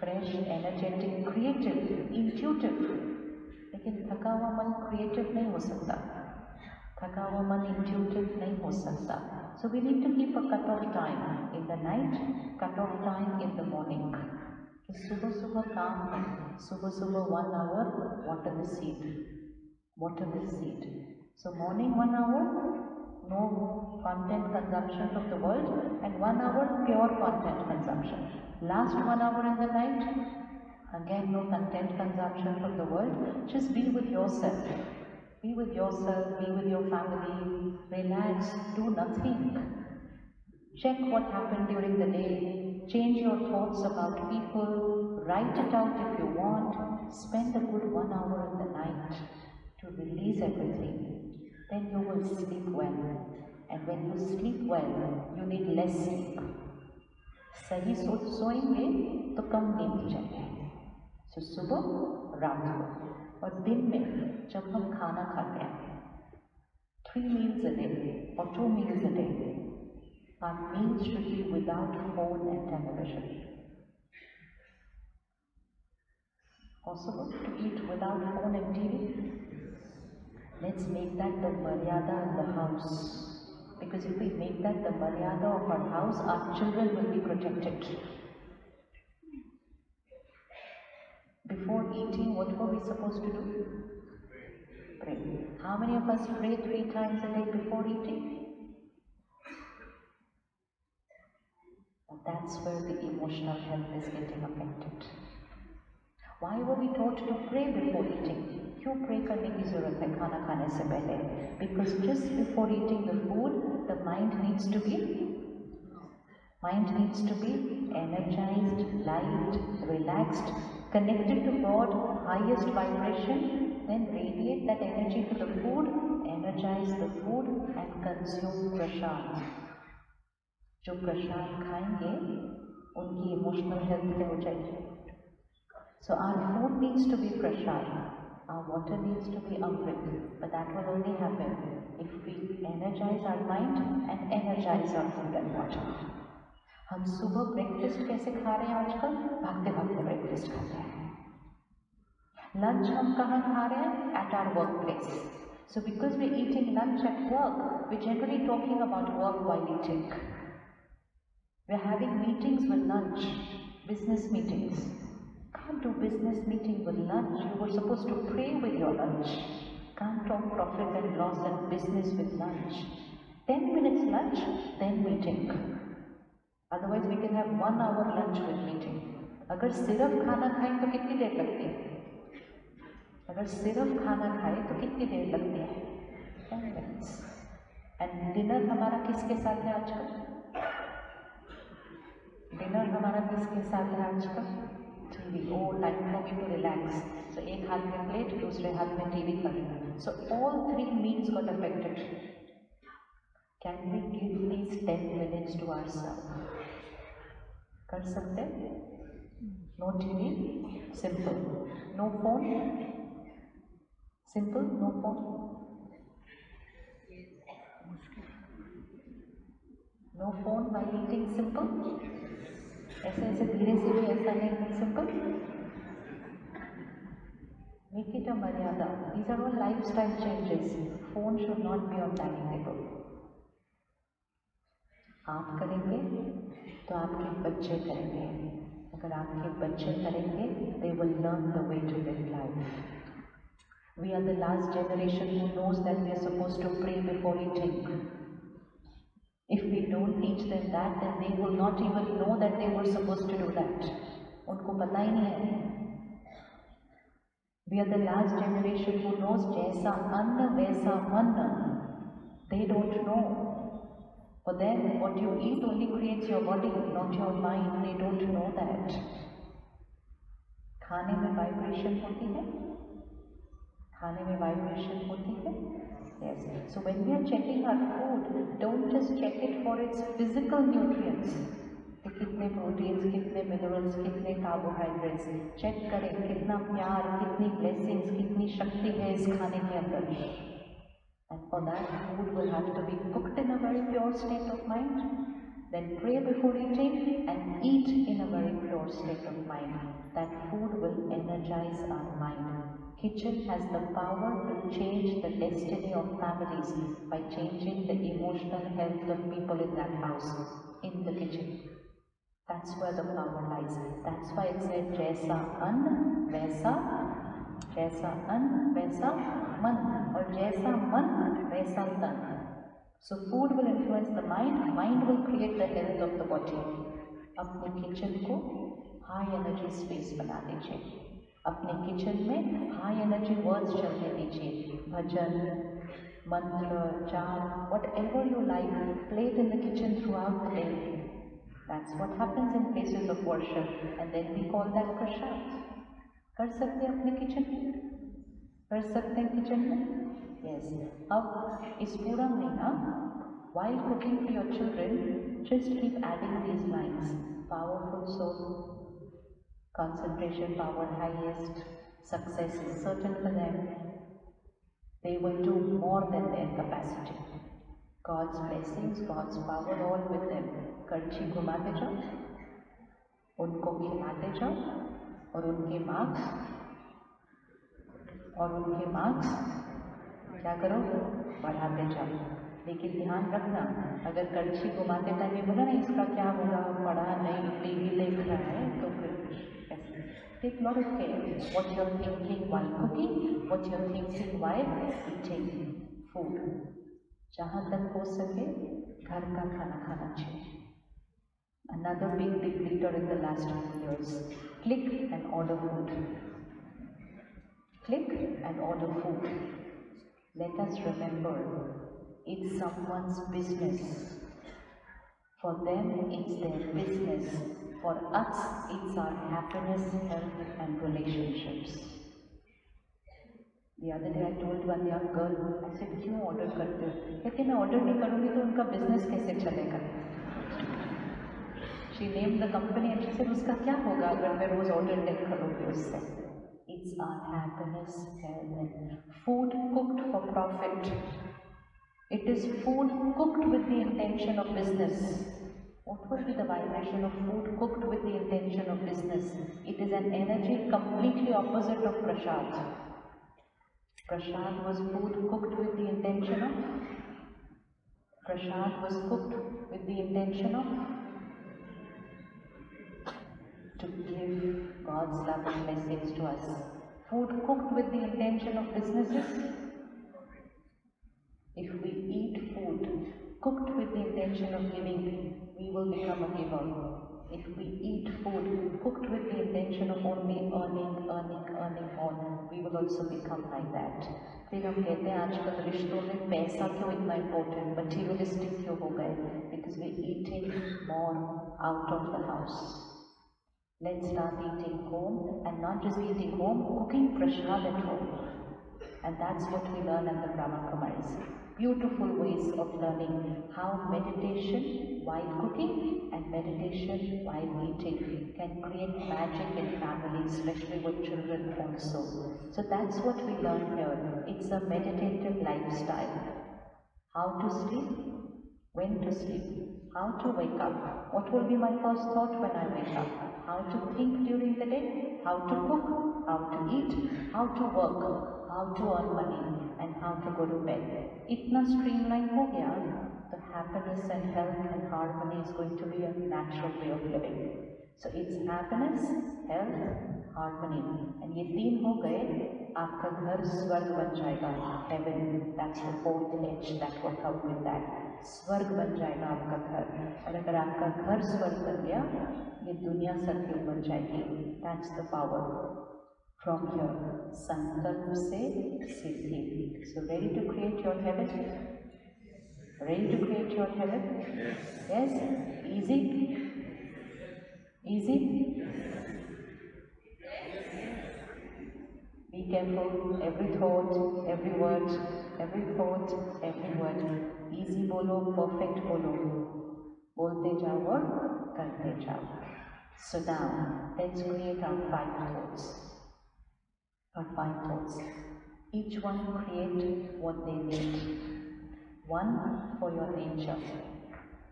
Fresh, energetic, creative, intuitive. लेकिन थका हुआ मन creative नहीं हो सकता. थका हुआ मन intuitive नहीं हो सकता. So we need to keep a cut off time in the night, cut off time in the morning. सुबह सुबह काम है, सुबह सुबह 1 hour water the seed, water the seed. So morning 1 hour, no content consumption from the world, and 1 hour pure content consumption. Last 1 hour in the night, again no content consumption from the world. Just be with yourself, be with yourself, be with your family, relax, do nothing. Check what happened during the day, change your thoughts about people, write it out if you want, spend a good 1 hour in the night to release everything. Then you will sleep well. And when you sleep well, you need less sleep. सही सोएंगे तो कम नींद चाहिए. So सुबह, रात को, और दिन में जब हम खाना खाते हैं, 3 meals a day or 2 meals a day. Our meals should be without phone and television. Possible to eat without phone and TV? Let's make that the maryada in the house. Because if we make that the maryada of our house, our children will be protected. Before eating, what were we supposed to do? Pray. How many of us pray 3 times a day before eating? That's where the emotional health is getting affected. Why were we taught to pray before eating? क्यों pray करने की जरूरत है खाना खाने से पहले? Because just before eating the food, the mind needs to be energized, light, relaxed, connected to God, highest vibration. Then radiate that energy to the food, energize the food, and consume prasad. जो प्रसाद खाएंगे उनकी emotional health क्या हो जाएगी. So our food needs to be prasad, our water needs to be amrit, but that will only happen if we energize our mind and energize our food and water. हम सुबह breakfast कैसे खा रहे हैं आजकल? भागते भागते ब्रेकफास्ट खाते हैं. लंच हम कहाँ खा रहे हैं? At our workplace. So because we're eating lunch at work, we're generally talking about work while eating. We're having meetings with lunch, business meetings. Can't do business meeting with lunch. You were supposed to pray with your lunch. Can't talk profit and loss and business with lunch. 10 minutes lunch, then meeting. Otherwise we can have 1 hour lunch with meeting. अगर सिर्फ खाना खाएं तो कितनी देर लगती है? अगर सिर्फ खाना खाएं तो कितनी देर लगती है? 10 minutes. And dinner हमारा किसके साथ है आजकल? डिनर हमारा किसके साथ है आजकल? TV. Oh time for me to relax. So एक हाथ में प्लेट, दूसरे हाथ में टीवी कर रहे हैं. So all 3 meals got affected. Can we give these 10 minutes to ourselves? कर सकते? No TV? Simple. No phone? Simple? No phone? No phone while eating? Simple? ऐसे ऐसे धीरे से भी ऐसा नहीं? Simple? Make it a maryada. These are all lifestyle changes. Phone should not be on dining table. आप करेंगे तो आपके बच्चे करेंगे. अगर आपके बच्चे करेंगे, they will learn the way to live life. We are the last generation who knows that we are supposed to pray before eating. If we don't teach them that, then they will not even know that they were supposed to do that. उनको पता ही नहीं है. We are the last generation who knows जैसा अन्न वैसा मन. They don't know. For them, what you eat only creates your body, not your mind. They don't know that. खाने में वाइब्रेशन होती है. खाने में वाइब्रेशन होती है. Yes. So when we are checking our food, don't just check it for its physical nutrients. कि कितने प्रोटीन्स, कितने मिनरल्स, कितने कार्बोहाइड्रेट्स. चेक करें कितना प्यार, कितनी ब्लेसिंग्स, कितनी शक्ति है इस खाने के अंदर. And for that, food will have to be cooked in a very pure state of mind. Then pray before eating and eat in a very pure state of mind. That food will energize our mind. Kitchen has the power to change the destiny of families by changing the emotional health of people in that house, in the kitchen. That's where the power lies. That's why it said, जैसा अन्न वैसा, जैसा अन्न वैसा मन, और जैसा मन वैसा तन. So food will influence the mind, mind will create the health of the body. अपने किचन को हाई एनर्जी स्पेस बना दीजिए. अपने किचन में हाई एनर्जी वर्ड्स चलने दीजिए. भजन, मंत्र, जाप, whatever you like, play it in the kitchen throughout the day. That's what happens in places of worship, and then we call that prasad. कर सकते हैं अपने किचन में? कर सकते हैं किचन में? Yes. अब इस पूरा महीना, while cooking for your children, just keep adding these lines. Powerful soul, concentration power highest, success is certain for them. They will do more than their capacity. God's blessings, God's power, all with them. करछी घुमाते जाओ, उनको खिलाते जाओ, और उनके marks क्या करो? बढ़ाते जाओ. लेकिन ध्यान रखना, अगर करछी घुमाते टाइम ये बोला ना इसका क्या होगा, पढ़ा नहीं, टीवी देख रहा है, तो फिर ऐसे. Take lot of care what you're thinking while cooking, what you're thinking while eating food. जहाँ तक हो सके घर का खाना खाना चाहिए. Another big depleter in the last few years. Click and order food. Click and order food. Let us remember, it's someone's business. For them, it's their business. For us, it's our happiness, health, and relationships. The other day I told one young girl, I said, क्यों order करते हो? कहती मैं order नहीं करूँगी तो उनका business कैसे चलेगा? She named the company and she said, उसका क्या होगा अगर मैं रोज ऑर्डर नहीं करूँगी उससे? It's our happiness, health, and food cooked for profit. It is food cooked with the intention of business. What would be the vibration of food cooked with the intention of business? It is an energy completely opposite of prasad. Prasad was food cooked with the intention of. Prasad was cooked with the intention of to give God's love and blessings to us. Food cooked with the intention of businesses. If we eat food cooked with the intention of giving, we will become a giver. If we eat food cooked with the intention of only earning more, we will also become like that. फिर हम कहते हैं आजकल रिश्तों में पैसा क्यों इतना इम्पोर्टेंट, मटीरियलिस्टिक क्यों हो गए? Because we're eating more out of the house. Let's start eating home, and not just eating home, cooking prasad at home. And that's what we learn at the Brahma Kumaris. beautiful ways of learning how meditation while cooking and meditation while eating can create magic in families, especially with children also. So that's what we learn here. It's a meditative lifestyle. How to sleep, when to sleep, how to wake up, what will be my first thought when I wake up, how to think during the day, how to cook, how to eat, how to work, how to earn money, and how to go to bed. Itna streamline ho gaya, the happiness and health and harmony is going to be a natural way of living. So it's happiness, health, harmony, and ये तीन हो गए, आपका घर स्वर्ग बन जाएगा, heaven. That's the fourth edge that will come with that. स्वर्ग बन जाएगा आपका घर, और अगर आपका घर स्वर्ग बन गया, ये दुनिया सत्युग बन जाएगी. That's the power. From here, संकल्प से सिद्धि. So ready to create your heaven? Ready to create your heaven? Yes. Easy? Easy? Be careful, every thought, every word, every thought, every word. Easy bolo, perfect bolo. बोलते जाओ और करते जाओ. So now, let's create our 5 thoughts. Our 5 thoughts. Each one create what they need. One for your nature.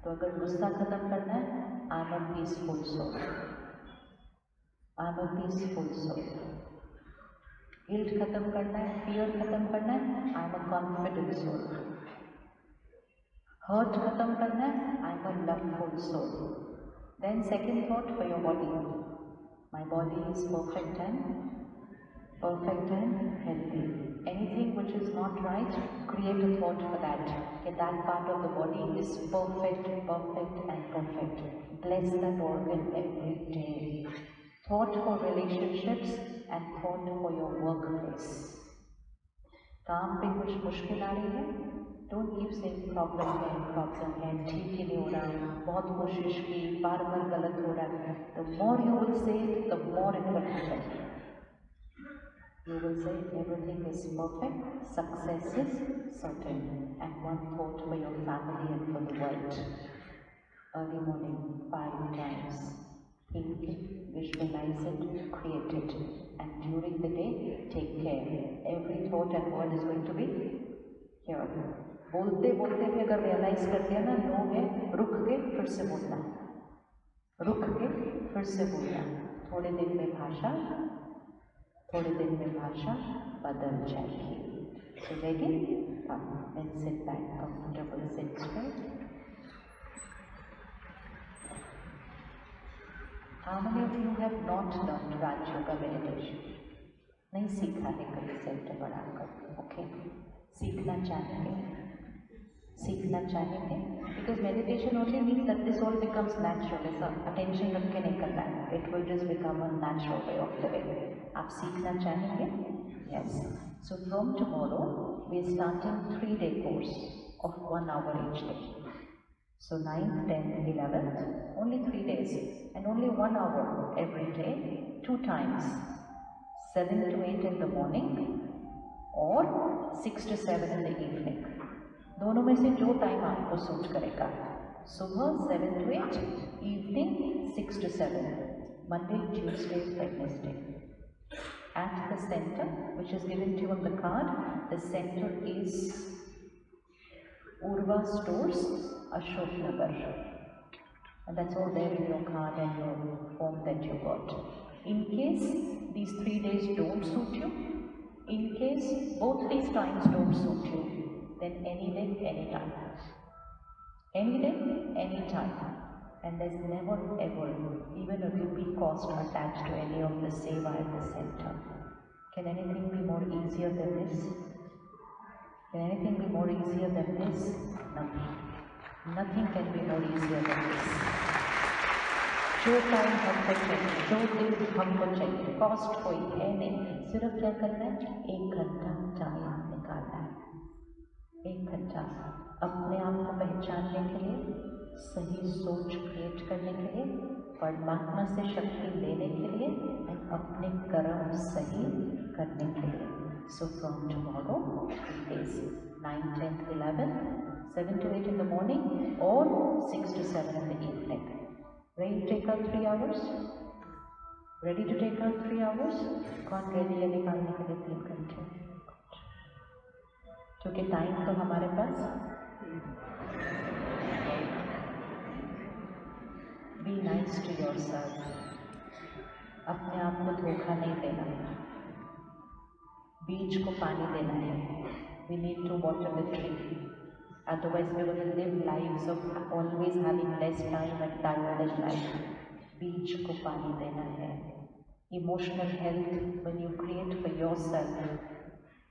तो अगर गुस्सा खत्म करना है, I'm a peaceful soul. I'm a peaceful soul. Guilt खत्म करना है, फियर खत्म करना है, I am a confident soul. Hurt खत्म करना है, I am a loveful soul. Then second thought for your body. My body is perfect and healthy. Anything which is not right, create a thought for that. That part of the body is perfect, perfect and perfect. Bless that organ every day. Thought for relationships and thought for your workplace. काम पे कुछ मुश्किल आ रही है, don't keep saying problem है, ठीक ही नहीं हो रहा, बहुत कोशिश की, बार बार गलत हो रहा है. The more you will say, the more it will happen. You will say everything is perfect, success is certain, and one thought for your family and for the world. Early morning, 5 times. Think it, visualize it, create it, and during the day, take care. Every thought and word is going to be here. बोलते बोलते भी अगर realise कर लिया ना, no है, रुक के फिर से बोलना, रुक के फिर से बोलना. थोड़े दिन में भाषा बदल जाएगी. So ready? Come and sit back, comfortable, sit straight. How many of you have not learned Raj Yoga meditation? नहीं सीखा है कभी सेंटर बढ़ाकर. ओके, सीखना चाहेंगे? सीखना चाहेंगे? Because meditation only means that this all becomes natural. ऐसा attention रख के नहीं करना है. It will just become a natural way of living. आप सीखना चाहेंगे? Yes. So from tomorrow, we are starting 3-day course of 1 hour each day. So 9th, 10th, 11th, only 3 days and only 1 hour every day, 2 times, 7 to 8 in the morning or 6 to 7 in the evening. दोनों में से जो time आपको suit करेगा. सुबह 7 to 8, evening 6 to 7, Monday, Tuesday, Wednesday. At the center, which is given to you on the card, the center is Urva Stores, Ashok Nagar. And that's all there in your card and your form that you got. In case these 3 days don't suit you, in case both these times don't suit you, then any day, any time. Any day, any time. And there's never ever even a rupee cost attached to any of the seva at the center. Can anything be more easier than this? Can anything be more easier than this? Nothing. Nothing can be more easier than this. जो time हमको चाहिए, जो दिन हमको चाहिए, cost कोई है नहीं. सिर्फ क्या करना है? 1 घंटा टाइम निकालना है. 1 घंटा अपने आप को पहचानने के लिए, सही सोच क्रिएट करने के लिए, परमात्मा से शक्ति लेने के लिए, और अपने कर्म सही करने के लिए. So from tomorrow 3 days. 9, 10, 11, 7 to 8 in the morning, or 6 to 7 in the evening. Ready to take out 3 hours? Ready to take out 3 hours? कौन ready है निकालने के लिए 3 घंटे? क्योंकि टाइम तो हमारे पास. Be nice to yourself. अपने आप को धोखा नहीं देना. बीज को पानी देना है. We need to water the tree. Otherwise, we're going to live lives of always having less time and tired in life. बीज को पानी देना है. Emotional health, when you create for yourself,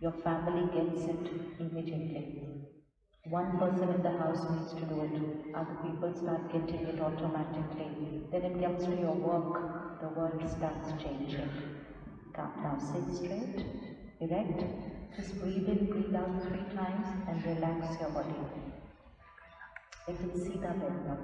your family gets it immediately. One person in the house needs to do it. Other people start getting it automatically. Then it comes to your work. The world starts changing. Come now, sit straight, erect. Just breathe in, breathe out 3 times and relax your body. It is Sita Bedlam.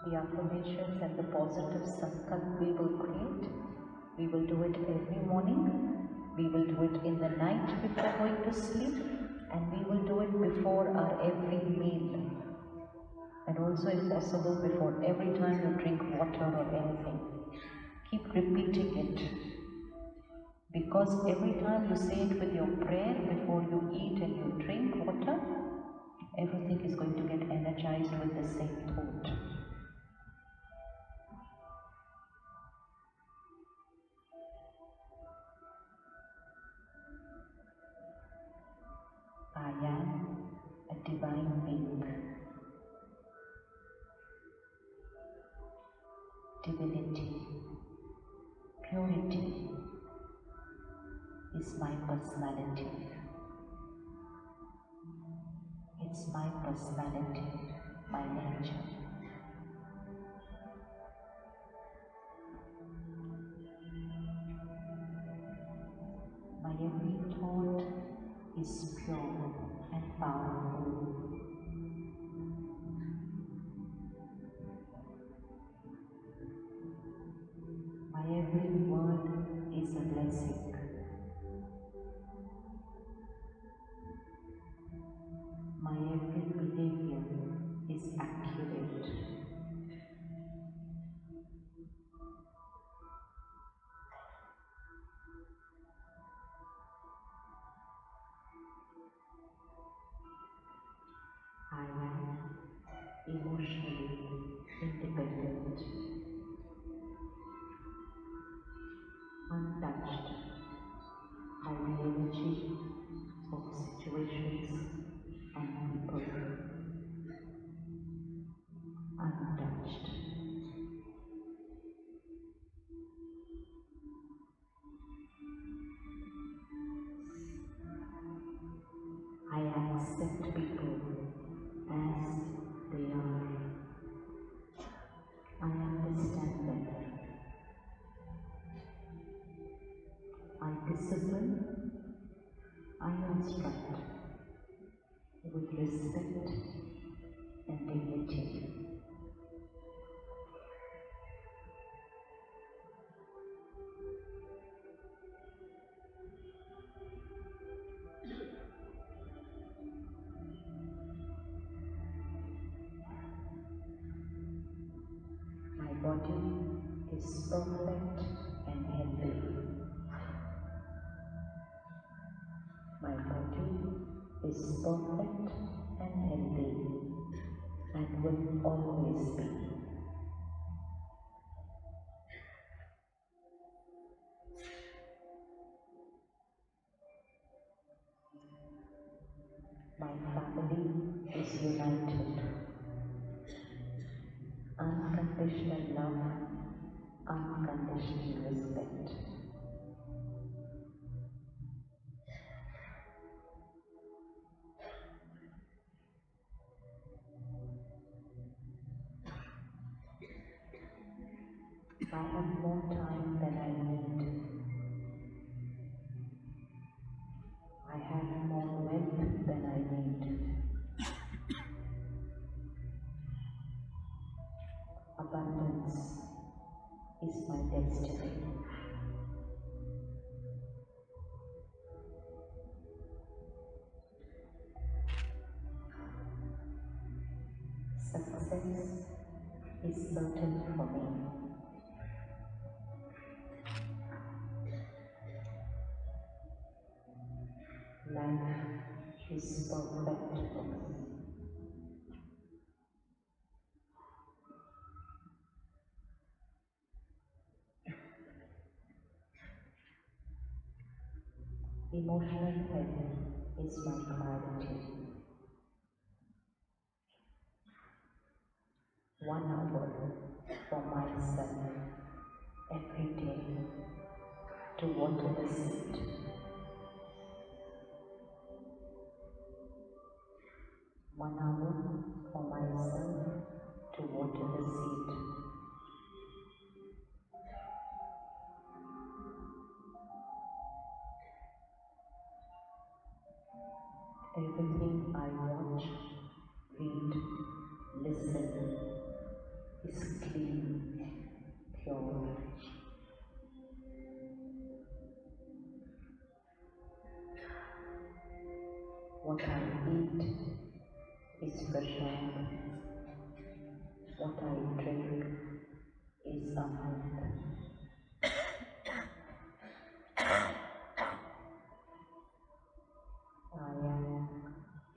The affirmations and the positive sankalp we will create. We will do it every morning. We will do it in the night before going to sleep. And we will do it before our every meal. And also, if possible, before every time you drink water or anything. Keep repeating it. Because every time you say it with your prayer, before you eat and you drink water, everything is going to get energized with the same thought. I am a divine being. Divinity, purity is my personality. It's my personality, my nature. My every thought is pure and powerful. My every word is a blessing. My every behavior is accurate. I am emotionally independent, untouched by the energy of situations and people. Untouched. I accept people as they are. I understand them. I discipline, I instruct with respect and dignity. My body is perfect and healthy. My body is perfect and healthy and will always be. My family is united. Unconditional love, unconditional respect. I have more time than I need. I have more wealth than I need. Abundance success is certain for me. Life is perfect for me. Emotional health is my priority. 1 hour for myself every day to water the seed. 1 hour for myself to water the seed. Everything I watch, read, listen is clean, pure. What I eat is fresh air. What I drink is amrit. I am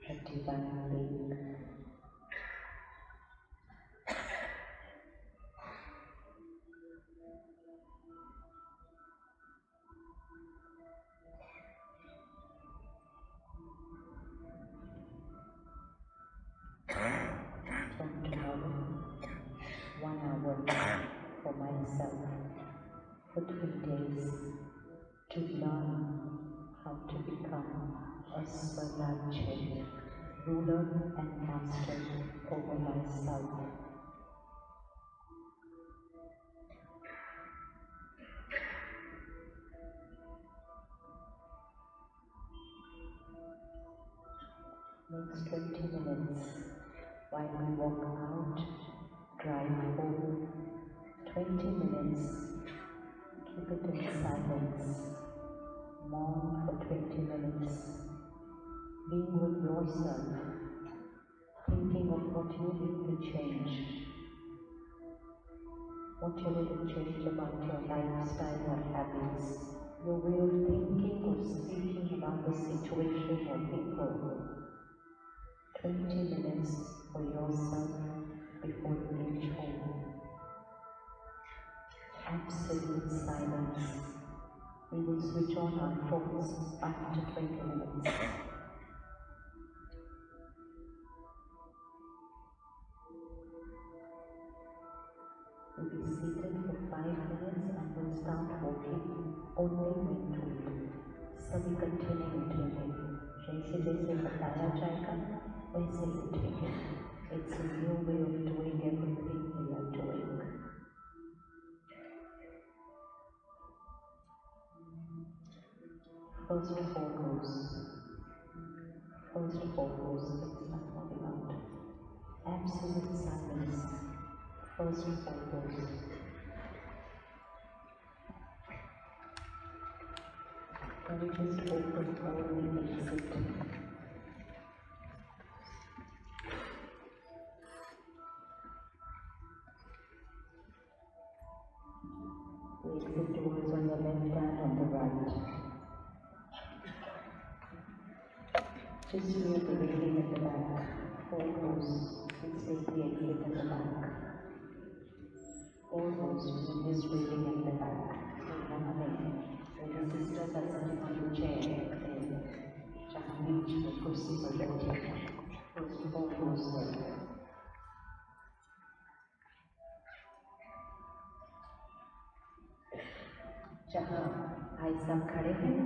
a divine being. 1 hour for myself for 3 days to learn how to become a Swarajya, ruler and master over myself. Next 20 minutes while we walk out, drive home. 20 minutes, keep it in silence. Mourn for 20 minutes. Being with yourself, thinking of what you need to change, what you need to change about your lifestyle or habits, your way of thinking or speaking about the situation or people. 20 minutes for yourself before you reach home. Absolute silence. We will switch on our phones after 20 minutes. We'll be seated for 5 minutes and we'll start walking only when told. सभी इकट्ठे नहीं उठेंगे, जैसे जैसे बताया जाएगा वैसे ही उठेंगे. It's a new way of doing everything we are doing. First four rows. First four rows, let's start moving out. Absolute silence. First four rows. Can we just open all the exit? The exit doors on the left and on the right. Just near the railing at the back. 4 rows. Let's take the exit at the back. 4 rows near this railing at the back. One lane. Where the sisters are sitting on the chair. जहाँ बीच में कुर्सी पर बैठे हैं. First 4 rows there. जहाँ भाई साहब खड़े हैं,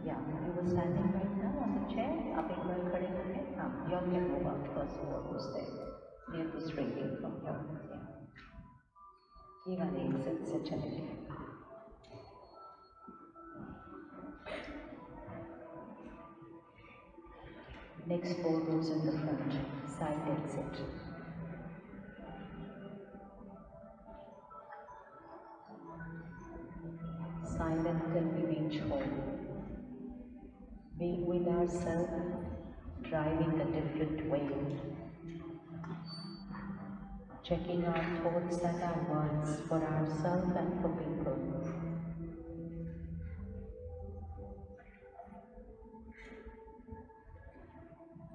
या you were standing right now on the chair, आप एक बार खड़े होंगे, हाँ, you all can move up. First 4 rows there, near this railing from here, yeah. ये वाले exit से चलेंगे. Next 4 rows in the front, side exit. Silent till we reach home. Being with ourselves, driving a different way. checking our thoughts and our words for ourselves and for people.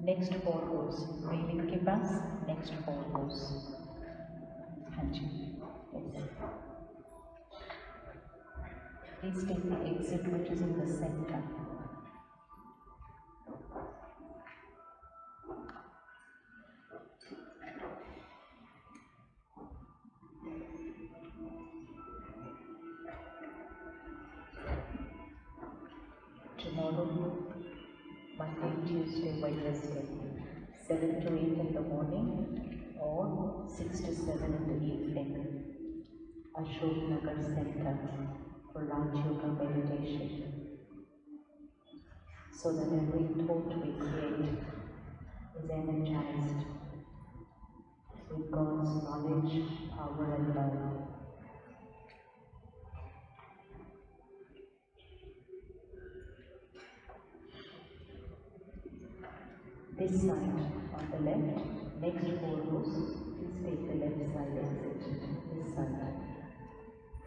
Next four rows, breathing के पास next four rows. हाँ जी, yes. Please take the exit which is in the center. Tomorrow, Monday, Tuesday, Wednesday, 7 to 8 in the morning or 6 to 7 in the evening. Ashok Nagar Center for Raj Yoga meditation, so that every thought we create is energized with God's knowledge, power and love. This side on the left, next four rows, please take the left side exit. This side,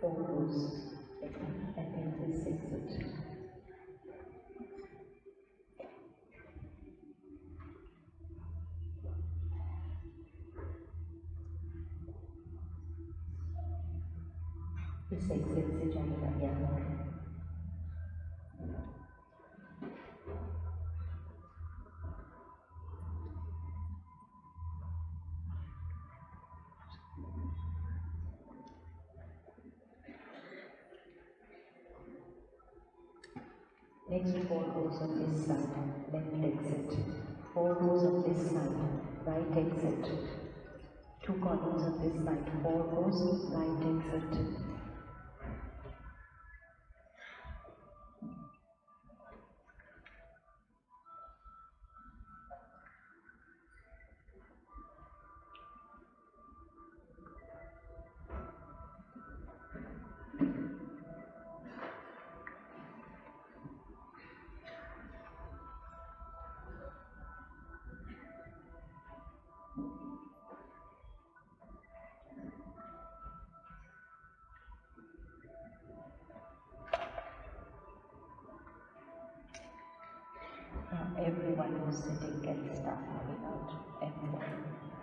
four rows, and then this exit. This exit से जाएगा यहाँ. Next four rows on this side, left exit. Four rows on this side, right exit. Two columns on this side, four rows, right exit. Now everyone who's sitting can start moving out. Everyone.